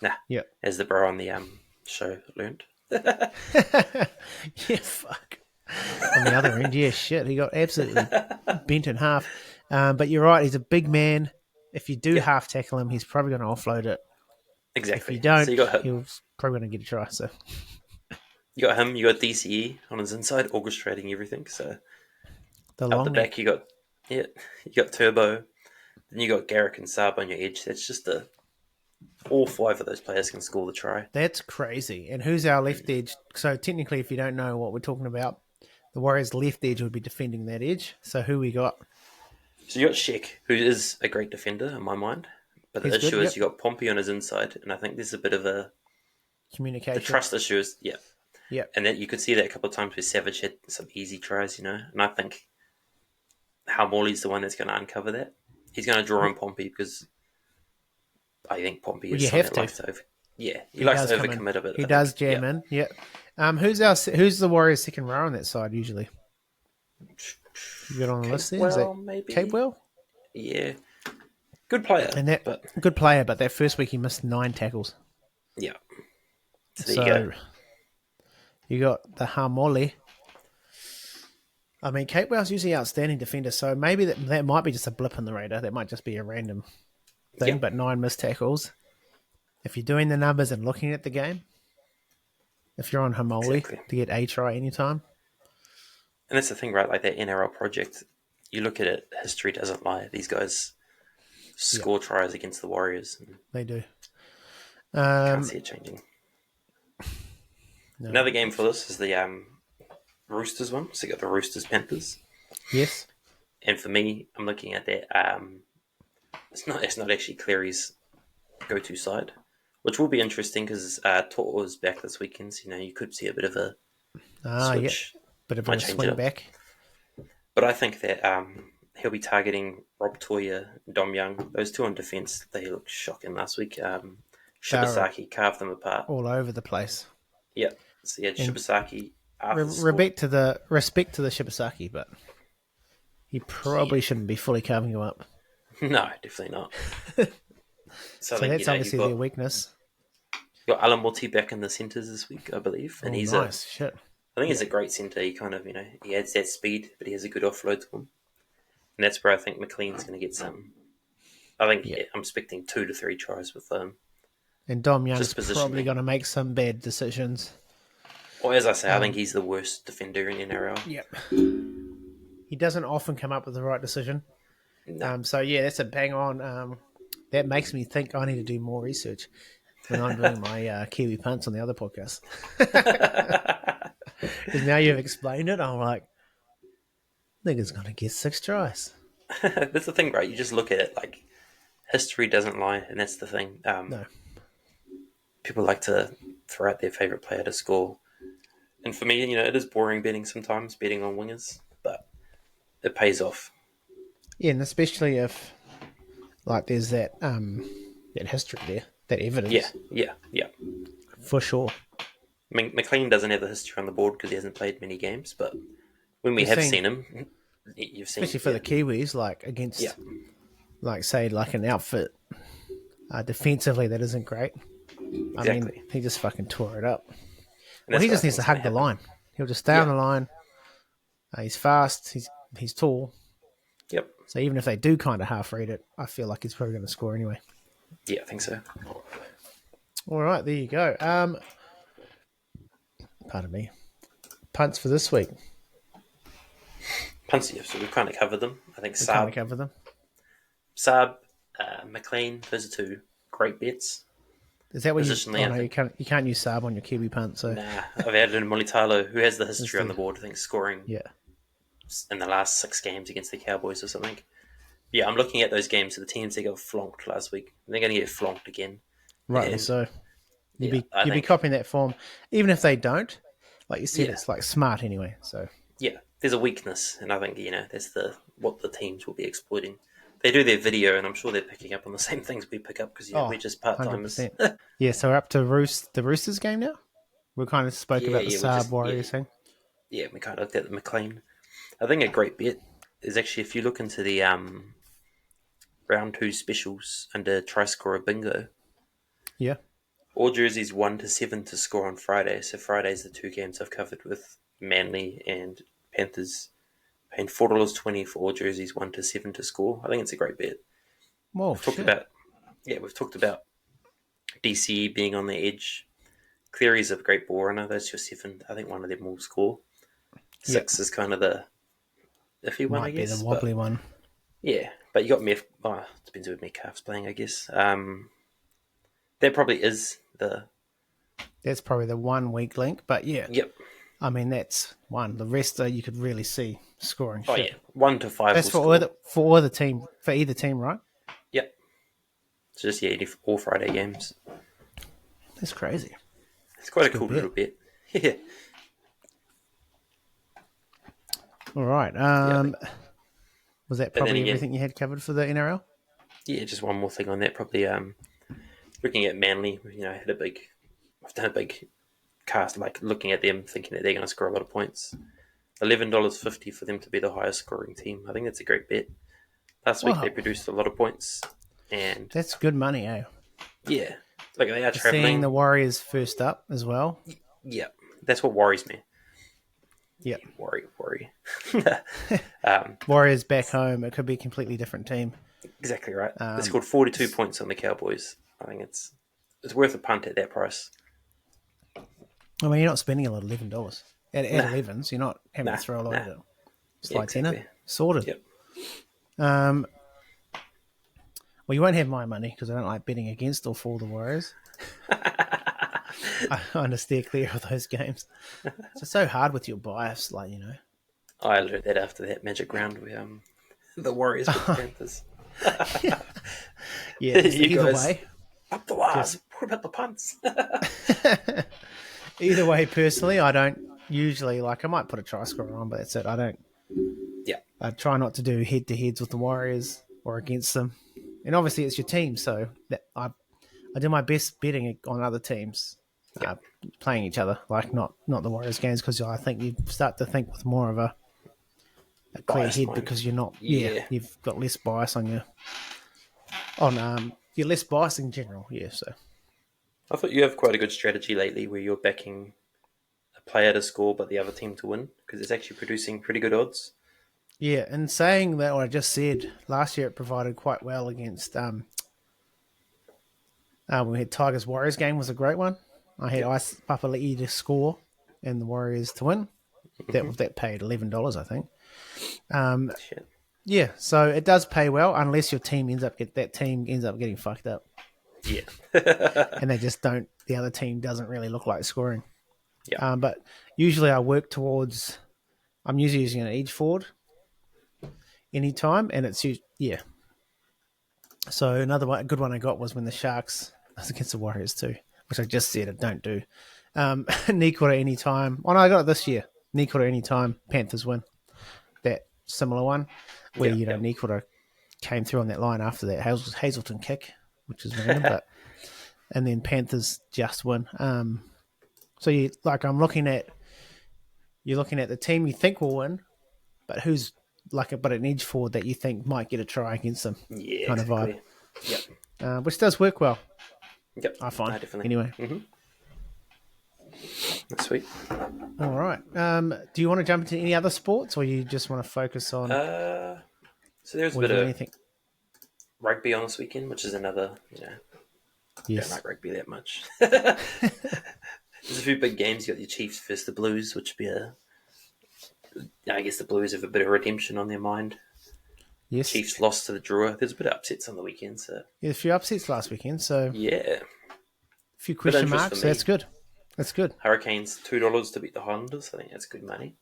Nah. Yeah. As the bro on the show learned. Yeah, fuck. On the other end, yeah, shit. He got absolutely bent in half. But you're right. He's a big man. If you do half tackle him, he's probably going to offload it. Exactly. If you don't, so you got him. he's probably going to get a try. So You got him. You got DCE on his inside, orchestrating everything. So the up the long back, you got Turbo. Then you got Garrick and Saab on your edge. That's just all five of those players can score the try. That's crazy. And who's our left edge? So technically, if you don't know what we're talking about, the Warriors' left edge would be defending that edge. So who we got? So you got Sheck, who is a great defender in my mind. But the issue is you got Pompey on his inside, and I think there's a bit of a communication. The trust issue is yeah. And that you could see that a couple of times where Savage had some easy tries, and I think Morley's the one that's going to uncover that. He's going to draw in Pompey because I think Pompey is someone that likes to he likes to overcommit a bit. He does jam in. Yeah. Who's the Warriors' second row on that side usually? You got on the list there? Is that maybe Capewell? Yeah, good player. Good player, but that first week he missed 9 tackles. Yeah. So you got the Harmoli. I mean, Capewell's usually outstanding defender, so maybe that might be just a blip in the radar. That might just be a random thing, but 9 missed tackles. If you're doing the numbers and looking at the game, if you're on Harmoli to get a try anytime. And that's the thing, right? Like that NRL project, you look at it, history doesn't lie. These guys score tries against the Warriors. They do. Can't see it changing. No. Another game for this is the Roosters one. So you got the Roosters Panthers. Yes. And for me, I'm looking at that. It's not actually Cleary's go-to side, which will be interesting because To'o's back this weekend. So, you could see a bit of a switch. Bit of a swing back. But I think that he'll be targeting Rob Toya and Dom Young. Those two on defence, they looked shocking last week. Shibasaki carved them apart. All over the place. Yeah. So, Shibasaki. Respect to the Shibasaki, but he probably shouldn't be fully carving you up. No, definitely not. So that's obviously their weakness. You got Alamuti back in the centres this week, I believe. And he's nice. Shit. I think he's a great centre. He kind of, he adds that speed, but he has a good offload to him. And that's where I think McLean's going to get some. I think I'm expecting 2 to 3 tries with them. And Dom Young's probably going to make some bad decisions. Well, as I say, I think he's the worst defender in NRL. Yep. He doesn't often come up with the right decision. No. So, that's a bang on. That makes me think I need to do more research when I'm doing my Kiwi Punts on the other podcast. Because now you've explained it, I'm like, nigga's going to get 6 tries. That's the thing, right? You just look at it like history doesn't lie, and that's the thing. No. People like to throw out their favourite player to score. And for me, it is boring betting sometimes, betting on wingers, but it pays off. Yeah, and especially if like there's that history there, that Yeah, evidence yeah. for sure. I mean, McLean doesn't have the history on the board because he hasn't played many games, but when we We've have seen, seen him, you've seen, especially for yeah, the Kiwis, like yeah, against, like say, like an outfit defensively that isn't great. I mean, exactly. he just fucking tore it up. And Well, that's he what I just needs think to is going hug to the happen. line. He'll just stay on Yeah, the line. He's fast. He's tall. yep, So even if they do kind of half read it, I feel like he's probably going to score anyway. yeah, I think so. All right, there you go. Pardon me. Punts for this week. Punts, yeah, so we've kind of covered them. I think We kind of cover them. Saab, McLean, those are two great bets. Is that what you? Positionally, Oh I no, think. you can't use Saab on your Kiwi punt. So Nah, I've added in Molitalo, who has the it's history on the the board. I think scoring yeah. in the last 6 games against the Cowboys or something. Yeah, I'm looking at those games of the teams that got flonked last week. They're going to get flonked again. Rightly And so. yeah, I You'd be think, copying that form, even if they don't. Like you said, yeah, it's like smart anyway. So yeah, there's a weakness, and I think that's what the teams will be exploiting. They do their video, and I'm sure they're picking up on the same things we pick up because oh, we're just part timers. 100%. Yeah, so we're up to the Roosters game now. We kind of spoke Yeah, about the yeah, we Saab just Warriors thing. yeah, we kind of looked at the McLean. I think a great bet is actually if you look into the round two specials under try scorer bingo. Yeah. All jerseys 1 to 7 to score on Friday. So Friday's the 2 games I've covered with Manly and Panthers. Paying $4.20 for all jerseys 1 to 7 to score. I think it's a great bet. Whoa, We've talked shit. about DCE being on the edge. Cleary's a great ball runner. That's your 7. I think one of them will score. Yep. 6 is kind of the iffy one, I Might be the guess. wobbly But one. yeah, but you got Meth. Oh, depends who Metcalf's playing, I guess. That probably is the. That's probably the 1 weak link, but yeah, Yep. I mean that's one. The rest you could really see scoring Oh shit. yeah, 1 to 5 That's will score. for either team, for either team, right? Yep. So just yeah, all Friday games. That's crazy. It's quite That's a a good cool bet. little bit. Yeah. All right. Yeah. Was that But then probably again, everything you had covered for the NRL? yeah, just one more thing on that. Probably looking at Manly. I've done a big cast, like looking at them, thinking that they're going to score a lot of points. $11.50 for them to be the highest scoring team. I think that's a great bet. Last week they Wow, produced a lot of points, and that's good money, eh? yeah, like they are Seeing the traveling. Warriors first up as well. Yeah, that's what worries me. Yep. Worry. Warriors back home, it could be a completely different team. Exactly right. They scored 42 points on the Cowboys. I think it's worth a punt at that price. I mean, you're not spending a lot of $11 at Nah, 11s. You're not having nah, to throw a lot nah. at it. It's Yeah, like tenner exactly. sorted. Yep. Well, you won't have my money because I don't like betting against or for the Warriors. I want to steer clear of those games. It's so hard with your bias, like I learned that after that magic round where the Warriors beat the Panthers. Yeah, just You either guys way. up the wires. Just What about the punts? either way. Personally, I don't usually like. I might put a try scorer on, but that's it. I don't. Yeah, I try not to do head to heads with the Warriors or against them. And obviously, it's your team, so that I do my best betting on other teams yeah, playing each other, like not the Warriors games, because I think you start to think with more of a clear biased head mind. because you're not. Yeah, Yeah, you've got less bias you're less biased in general. Yeah, so I thought you have quite a good strategy lately where you're backing a player to score but the other team to win because it's actually producing pretty good odds. yeah. And saying that, what I just said last year, it provided quite well against. When we had Tigers Warriors game was a great one. I had Yep. Ice Papali'i to score and the Warriors to win. That paid $11, I think. Shit. Yeah, so it does pay well unless your team ends up getting fucked up, Yeah. and they just don't. The other team doesn't really look like scoring. Yeah. But usually I work towards. I'm usually using an edge forward anytime, and it's yeah. So a good one I got was when the Sharks was against the Warriors too, which I just said I don't do. Knee quarter anytime. Oh no, I got it this year. Knee quarter anytime. Panthers win. That similar one. where, Yeah. Nicola came through on that line after that Hazelton kick, which is random, and then Panthers just win. So you're looking at the team you think will win, but who's but an edge forward that you think might get a try against them, Yeah, kind of vibe. exactly. Yep. Which does work well, Yep. I find. No, definitely. Anyway. That's sweet. All right. Do you want to jump into any other sports, or you just want to focus on? So there's a or bit is there of anything? rugby on this weekend, which is another, don't Yes. like rugby that much. There's a few big games. You got your Chiefs versus the Blues, which would be I guess the Blues have a bit of redemption on their mind. Yes. Chiefs lost to the Drua. There's a bit of upsets on the weekend, so Yeah, a few upsets last weekend, so yeah. a few question interest marks. for So me. that's good. That's good. Hurricanes $2 to beat the Highlanders. I think that's good money.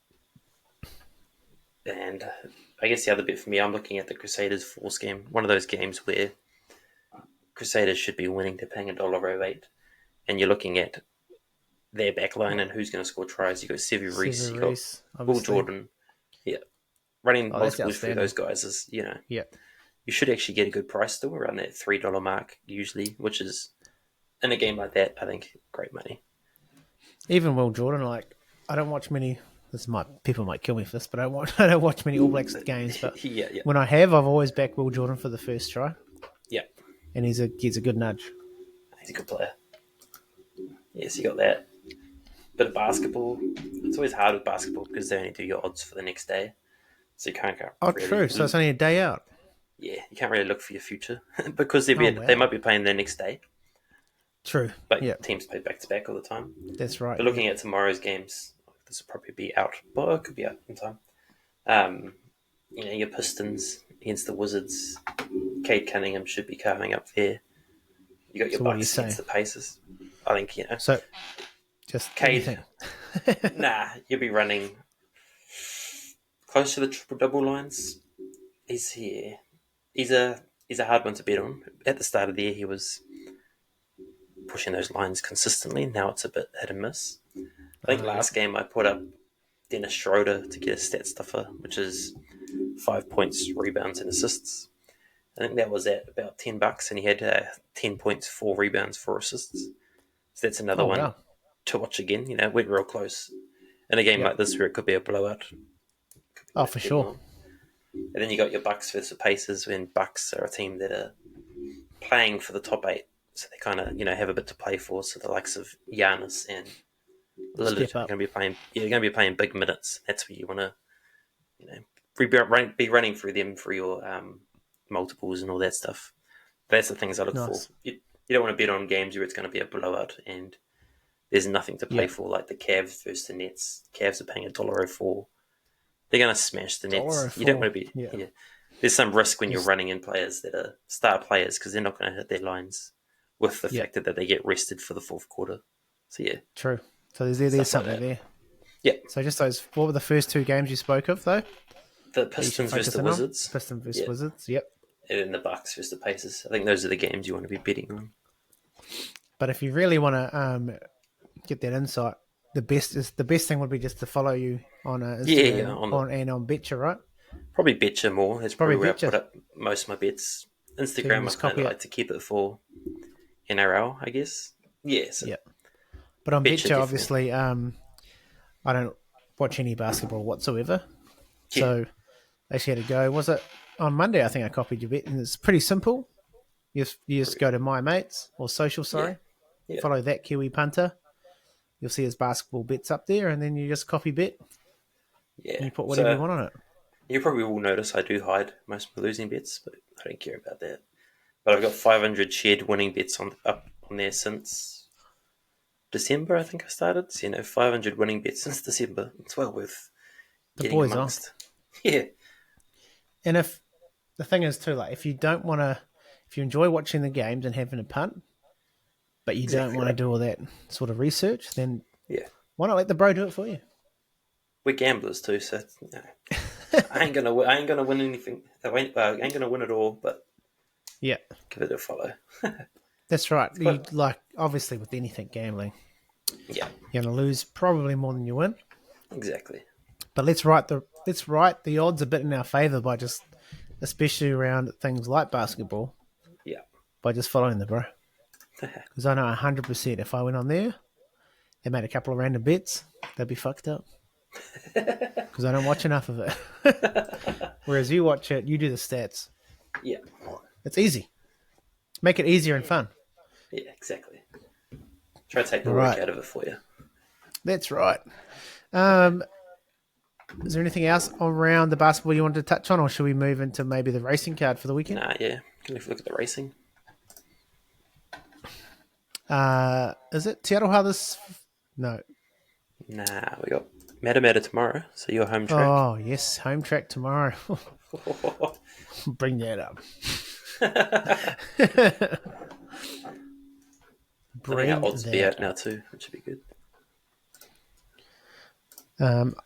And I guess the other bit for me, I'm looking at the Crusaders Force game. One of those games where Crusaders should be winning. They're paying $1.08, and you're looking at their back line and who's going to score tries. You've got Sevu Reece, you've got Reece, Will obviously. Jordan. Yeah. Running Oh, that's multiples through those outstanding. guys is, Yeah. you should actually get a good price still around that $3 mark usually, which is, in a game like that, I think, great money. Even Will Jordan, I don't watch many. People might kill me for this, but I don't watch many All Blacks games. But Yeah. when I have, I've always backed Will Jordan for the first try, Yeah. and he's a good nudge. He's a good player. Yes, you got that. Bit of basketball. It's always hard with basketball because they only do your odds for the next day. So you can't go. Oh, true. So it's only a day out. Yeah, you can't really look for your future because wow. they might be playing the next day. True. But Yeah, teams play back to back all the time. that's right. But looking at tomorrow's games, this will probably be out. But it could be out in time. Your Pistons against the Wizards. Cade Cunningham should be carving up there. You got your Bucks against the Pacers. I think, So, just Cade. You'll be running close to the triple-double lines. He's here. He's a hard one to bet on. At the start of the year, he was pushing those lines consistently. Now it's a bit hit and miss. I think last game I put up Dennis Schroeder to get a stat stuffer, which is 5 points, rebounds, and assists. I think that was at about $10, and he had 10 points, 4 rebounds, 4 assists. So that's another one to watch again. Went real close in a game like this where it could be a blowout. Oh, for sure. And then you got your Bucks versus Pacers, when Bucks are a team that are playing for the top 8, so they kind of have a bit to play for. So the likes of Giannis and Lillard are going to be playing. Yeah, they're going to be playing big minutes. That's where you want to be running through them for your multiples and all that stuff. That's the things I look for. You don't want to bet on games where it's going to be a blowout and there's nothing to play for, like the Cavs versus the Nets. Cavs are paying $1.04. They're going to smash the Nets. You don't want to be. Yeah. There's some risk when you're running in players that are star players because they're not going to hit their lines with the fact that they get rested for the fourth quarter. So yeah, true. So there's something there. Yeah. So just those. What were the first 2 games you spoke of though? The Pistons versus the Wizards. Pistons versus Wizards. Yep. And then the Bucks versus the Pacers. I think those are the games you want to be betting on. But if you really want to get that insight, the best thing would be just to follow you on Instagram on Betcha, right? Probably Betcha more. That's probably where Betcha. I put up most of my bets. Instagram, I kind of like to keep it for NRL, I guess. Yeah. So But on Betcha, obviously, I don't watch any basketball whatsoever. Yeah. So I actually had to go. Was it on Monday? I think I copied your bet, and it's pretty simple. You just go to My Mates or Social, follow that Kiwi Punter. You'll see his basketball bets up there, and then you just copy bet. Yeah. And you put whatever you want on it. You probably will notice I do hide most of my losing bets, but I don't care about that. But I've got 500 shared winning bets up on there since December, I think I started. So, 500 winning bets since December. It's well worth getting boys amongst. Yeah. And if the thing is too, if you don't want to, if you enjoy watching the games and having a punt, but you don't want to do all that sort of research, then why not let the bro do it for you? We're gamblers too, so I ain't gonna win anything. I ain't gonna win it all, but give it a follow. That's right. Obviously with anything gambling, you're gonna lose probably more than you win. Exactly. But let's write the odds a bit in our favour by just especially around things like basketball, Yeah. by just following the bro. Because I know 100% if I went on there and made a couple of random bets, they'd be fucked up. Because I don't watch enough of it. Whereas you watch it, you do the stats. Yeah. It's easy. Make it easier and fun. Yeah, exactly. Try to take the Right. work out of it for you. That's right. Is there anything else around the basketball you wanted to touch on, or should we move into maybe the racing card for the weekend? Nah, yeah. Can we look at the racing? Is it Te Aroha this? No. Nah, we got Matamata tomorrow, so your home track. Oh, yes. Home track tomorrow. Bring that up. I think our odds will be out now too, which would be good.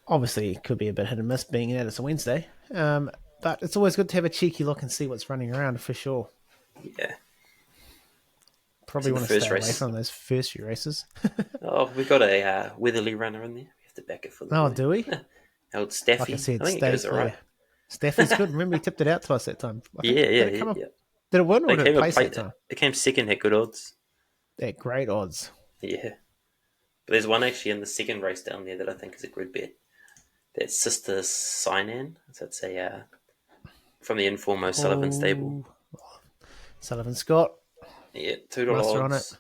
Obviously, it could be a bit hit and miss being out. It's a Wednesday. But it's always good to have a cheeky look and see what's running around for sure. Yeah. Probably So want the to first stay away race. from those first few races. Oh, we got a Weatherly runner in there. We have to back it for the Oh, boy. do we? Old Staffy. Like I said, I think it goes all right. Staffy's good. Remember, he tipped it out to us that time. Yeah. Did it win or did it place that time? It came second at good odds. At great odds. Yeah. But there's one actually in the second race down there that I think is a good bet. That's Sister Sinan. So it's a from the Informo Sullivan stable. Sullivan Scott. Yeah, $2 Master on odds.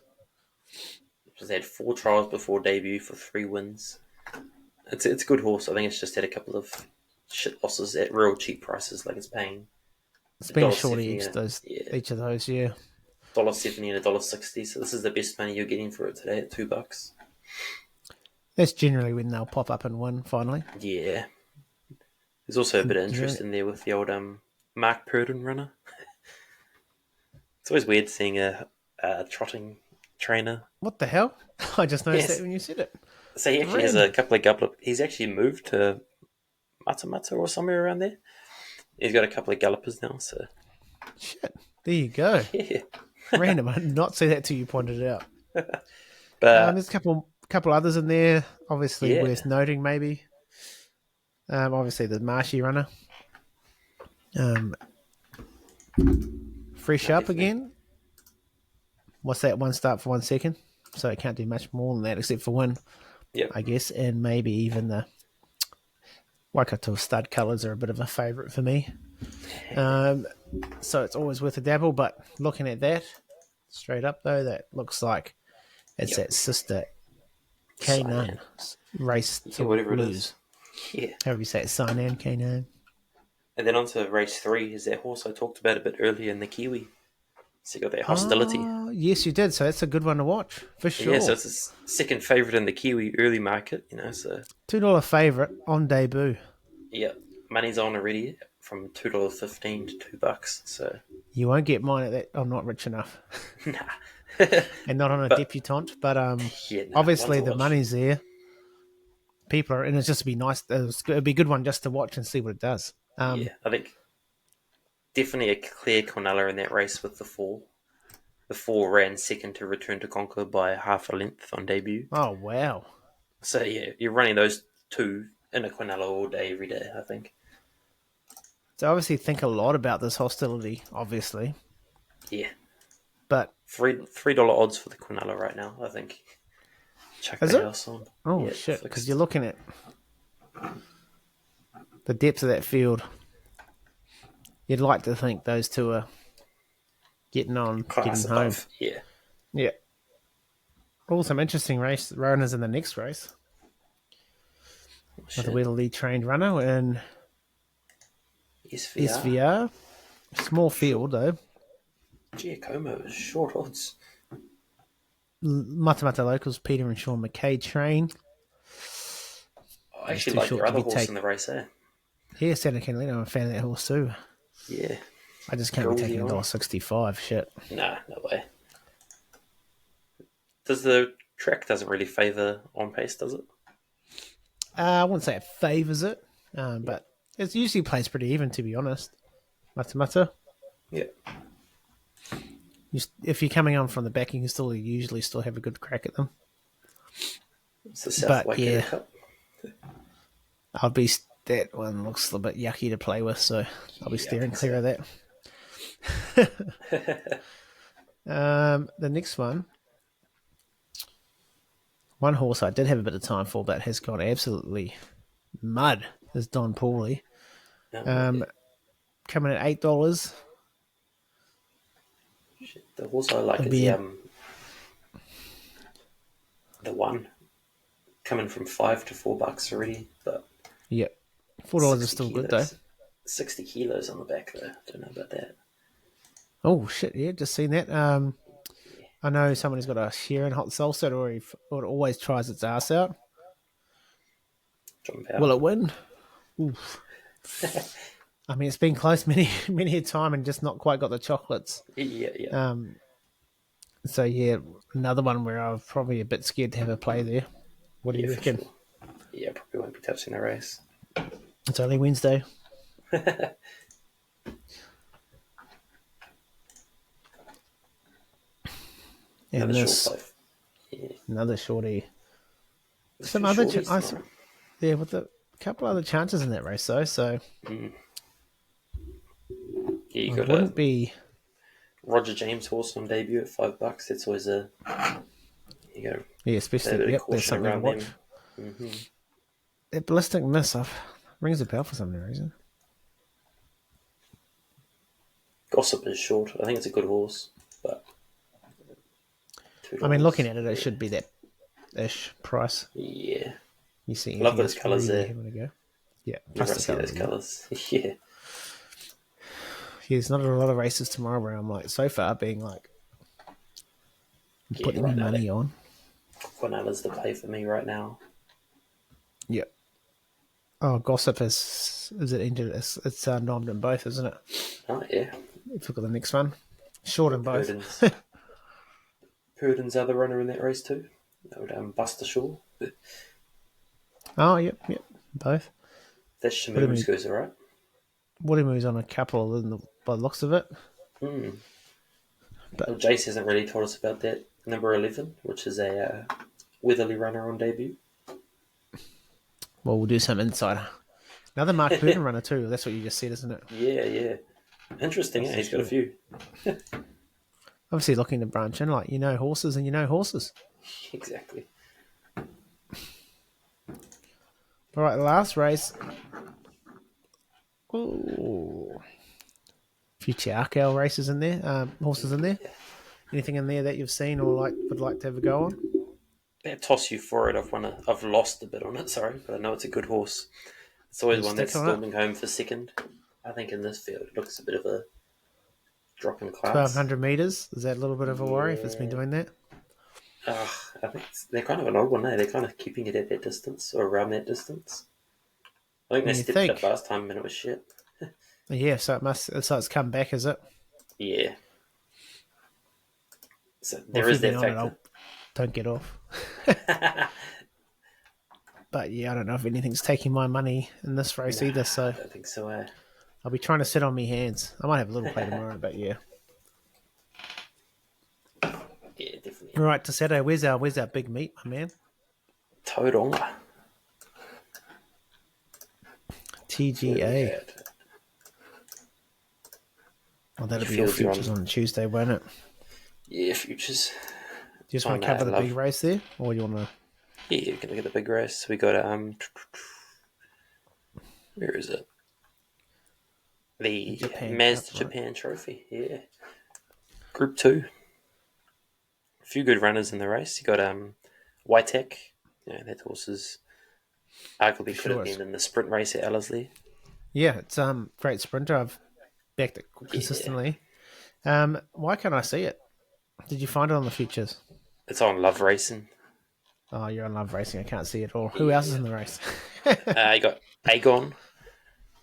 Just had 4 trials before debut for 3 wins. It's a good horse. I think it's just had a couple of shit losses at real cheap prices, like it's paying. It's been a shorty $1.70 each of those, yeah. $1.70 and $1.60. So this is the best money you're getting for it today at $2. That's generally when they'll pop up and win finally. Yeah. There's also a bit of interest in there with the old Mark Purdon runner. It's always weird seeing a trotting trainer. What the hell? I just noticed that when you said it. So he actually has a couple of he's actually moved to Matamata or somewhere around there. He's got a couple of gallopers now, so shit. There you go. Yeah. Random. I did not see that till you pointed it out. But there's a couple others in there, obviously worth noting maybe. Obviously the Marshy runner. Fresh up again. What's that? 1 start for 1 second. So it can't do much more than that except for one, I guess. And maybe even the Waikato stud colours are a bit of a favourite for me. So it's always worth a dabble. But looking at that, straight up though, that looks like it's that Sister Kane race to lose. Yeah. However you say it, Sinan, Kane. And then on to race 3 is that horse I talked about a bit earlier in the Kiwi. So you got that Hostility. Oh, yes, you did. So that's a good one to watch, for sure. Yeah, so it's his second favourite in the Kiwi early market, so... $2 favourite on debut. Yeah, money's on already from $2.15 to $2, so... You won't get mine at that. I'm not rich enough. Nah. And not on a debutante, but obviously the money's there. People are, and it's just to be nice. It'd be a good one just to watch and see what it does. I think definitely a clear Cornella in that race with the 4. The 4 ran second to Return to Conquer by half a length on debut. Oh, wow. So, yeah, you're running those 2 in a Cornella all day, every day, I think. So, obviously, think a lot about this Hostility, obviously. Yeah. But $3 odds for the Cornella right now, I think. Chuck the house on. Oh, shit, because you're looking at the depth of that field. You'd like to think those 2 are getting on, getting home. Yeah. Yeah. All some interesting runners in the next race. With a Weatherly trained runner and SVR. Small field, though. Giacomo is short odds. Matamata locals, Peter and Sean McKay train. I actually like your other horse in the race, Yeah, Santa Catalina. I'm a fan of that horse too. Yeah. I just can't be taking $1.65. Shit. Nah, no way. Does the track doesn't really favour on pace, does it? I wouldn't say it favours it, but it usually plays pretty even, to be honest. Matamata. Yeah. If you're coming on from the back, you can still usually have a good crack at them. It's the South Waikato Cup. I'd be That one looks a bit yucky to play with, so I'll be Yeah, I steering think clear so. of that. The next one horse I did have a bit of time for, but has gone absolutely mud, is Don Paulie. Yeah. Coming at $8. Shit. The horse I like It'd is be the one coming from $5 to $4 already, but yep. $4 is 60 still good though. kilos. 60 kilos on the back though. Don't know about that. Oh shit! Yeah, just seen that. Yeah. I know someone who's got a share in hot salsa, or it always tries its ass out. John Will Power. it win? Oof. I mean, it's been close many many a time and just not quite got the chocolates. Yeah, yeah. So yeah, another one where I'm probably a bit scared to have a play there. What do Yeah, you for reckon? sure. Yeah, probably won't be touching the race. It's only Wednesday. And Another short this five. Yeah. another shorty. There's a Some few other, shorties tomorrow. yeah, with a couple other chances in that race though. So Yeah, you it got a wouldn't be. Roger James horse on debut at $5. It's always you got Yeah, a bit especially of there's caution something to around watch. them. Mm-hmm. That ballistic miss rings a bell for some reason. Gossip is short. I think it's a good horse, but I mean, looking $2. at it, it should be that ish price. Yeah, You see I love anything those else colours really there. having a go? Yeah, Whenever plus I the see colours. those Yeah, colours, yeah, there's not a lot of races tomorrow where I'm like so far being like yeah. putting Right now, money that on. Quinela's the play for me right now. Yeah. Oh, gossip is it injured? It's nommed in both, isn't it? Oh yeah, If you look at the next one, short in got both. Purden's other runner in that race too. That would Buster Shaw. Oh, yep, both. That Shimiru's goes alright. Woodymoo's on a couple by the looks of it. Well, Jace hasn't really told us about that number 11, which is a Weatherly runner on debut. Well, we'll do some insider. Another Mark Purden runner too. That's what you just said, isn't it? Yeah. Interesting, That's He's got a few. Obviously looking to branch in, like horses and horses. Exactly. All right, the last race. Ooh. A few Chiarco races in there, horses in there. Anything in there that you've seen or would like to have a go on? That Toss You For It, I've lost a bit on it, sorry, but I know it's a good horse. It's always You one that's stick on it? storming home for second. I think in this field it looks a bit of a drop in class. 1,200 meters. Is that a little bit of a worry if it's been doing that? I think they're kind of an odd one, eh? They're kind of keeping it at that distance or around that distance. I think they stepped it up last time and it was shit. Yeah, so it's come back, is it? Yeah. So Well, there if is you've that been on factor. Don't get off. But yeah, I don't know if anything's taking my money in this race either, so I don't think so, eh? I'll be trying to sit on me hands. I might have a little play tomorrow, but yeah. Yeah, definitely. All right, to Saturday, where's our big meet, my man? Tauranga. TGA. Oh, that'll be your Fields you're futures on Tuesday, won't it? Yeah, futures. Do you just want to cover the big race there, or you want to? Yeah, you can look at the big race. We got where is it? The Mazda Japan Trophy. Yeah, Group 2. A few good runners in the race. You got Whitek. That horse is arguably could have been in the sprint race at Ellerslie. Yeah, it's great sprinter. I've backed it consistently. Yeah. Why can't I see it? Did you find it on the futures? It's on Love Racing. Oh, you're on Love Racing. I can't see it all. Who else is in the race? You got Aegon.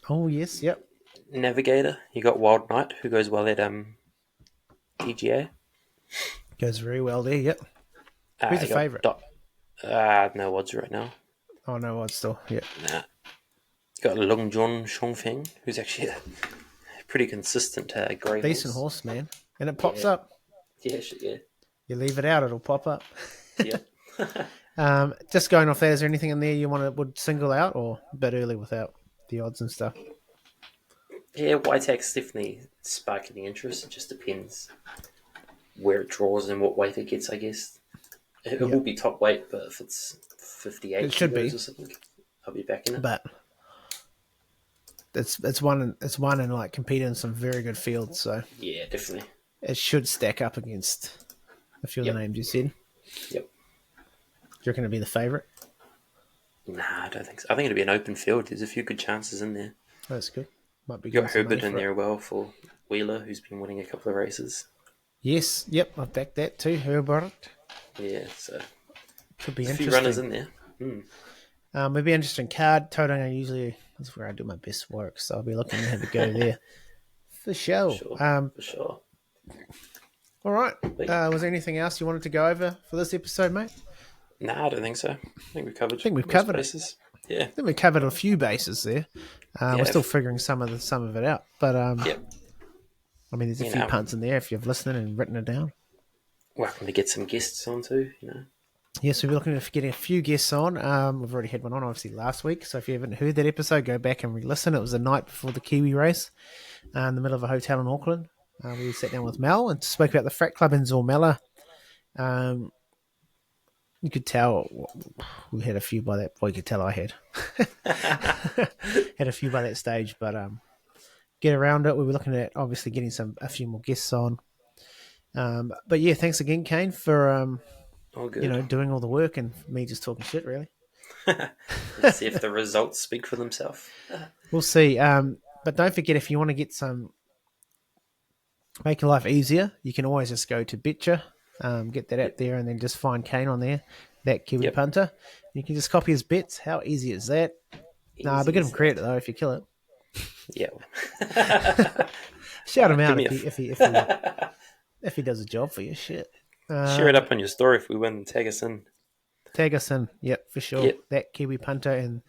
Oh yes, yep. Navigator. You got Wild Knight, who goes well at TGA. Goes very well there. Yep. Who's the favourite? No odds right now. Oh no odds still. Yeah. Nah. You got Long John Shongfeng, who's actually a pretty consistent grey decent horse, man, and it pops up. Yeah. You leave it out, it'll pop up. Yeah. Just going off there, is there anything in there you would single out, or a bit early without? the odds and stuff. Yeah, Whitehack's definitely sparking the interest. It just depends where it draws and what weight it gets, I guess. It will be top weight, but if it's 58 It should kilos be. or something, I'll be back in it. But it's one and like competing in some very good fields, so Yeah, definitely. it should stack up against a few of the names you said. Yep. Do you reckon it'll be the favourite? Nah, I don't think so. I think it'll be an open field. There's a few good chances in there. That's good. Might be You got getting some money Herbert in for it. there well for Wheeler, who's been winning a couple of races. Yes, yep, I've backed that too. Herbert. Yeah, so Could be there's a interesting. few runners in there. Maybe an interesting card. Toadang usually is where I do my best work, so I'll be looking to have a go there for sure. For sure. All right. Was there anything else you wanted to go over for this episode, mate? Nah, I don't think so. I think we've covered. We've covered bases. Yeah. I think we covered a few bases there. We're still figuring some of it out, but I mean, there's a few punts in there if you've listened and written it down. Welcome to get some guests on too. Yes, we're looking at getting a few guests on. We've already had one on, obviously, last week. So if you haven't heard that episode, go back and re-listen. It was the night before the Kiwi race in the middle of a hotel in Auckland. We sat down with Mel and spoke about the frat club in Zormella. You could tell we had a few by that. Well, you could tell I had. Had a few by that stage, but get around it. We were looking at obviously getting a few more guests on. But yeah, thanks again, Kane, for doing all the work and me just talking shit, really. Let's see if the results speak for themselves. We'll see. But don't forget, if you want to get make your life easier, you can always just go to Betcha, get that app there, and then just find Kane on there, that Kiwi punter. You can just copy his bets. How easy is that? But give him credit though if you kill it. Yeah. Shout him out if he does a job for you. Shit. Share it up on your story if we win. Tag us in. Tag us in. Yep, for sure. Yep. That Kiwi punter and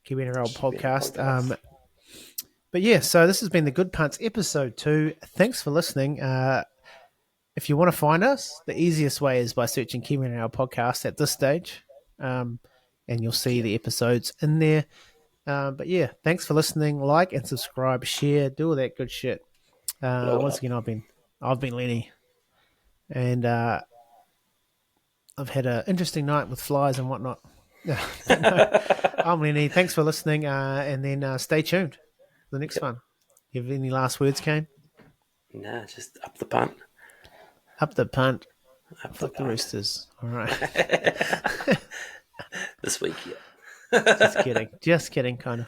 Kiwi NRL podcast. But yeah, so this has been the Good Punts episode 2. Thanks for listening. If you want to find us, the easiest way is by searching Kiwi NRL podcast at this stage, and you'll see the episodes in there. But yeah, thanks for listening. Like and subscribe, share, do all that good shit. Once again, I've been Lennie, and I've had an interesting night with flies and whatnot. No, I'm Lennie. Thanks for listening, and then stay tuned for the next one. You have any last words, Kane? Nah, just up the punt. Up the punt. Fuck the Roosters. All right. This week, yeah. Just kidding, kind of.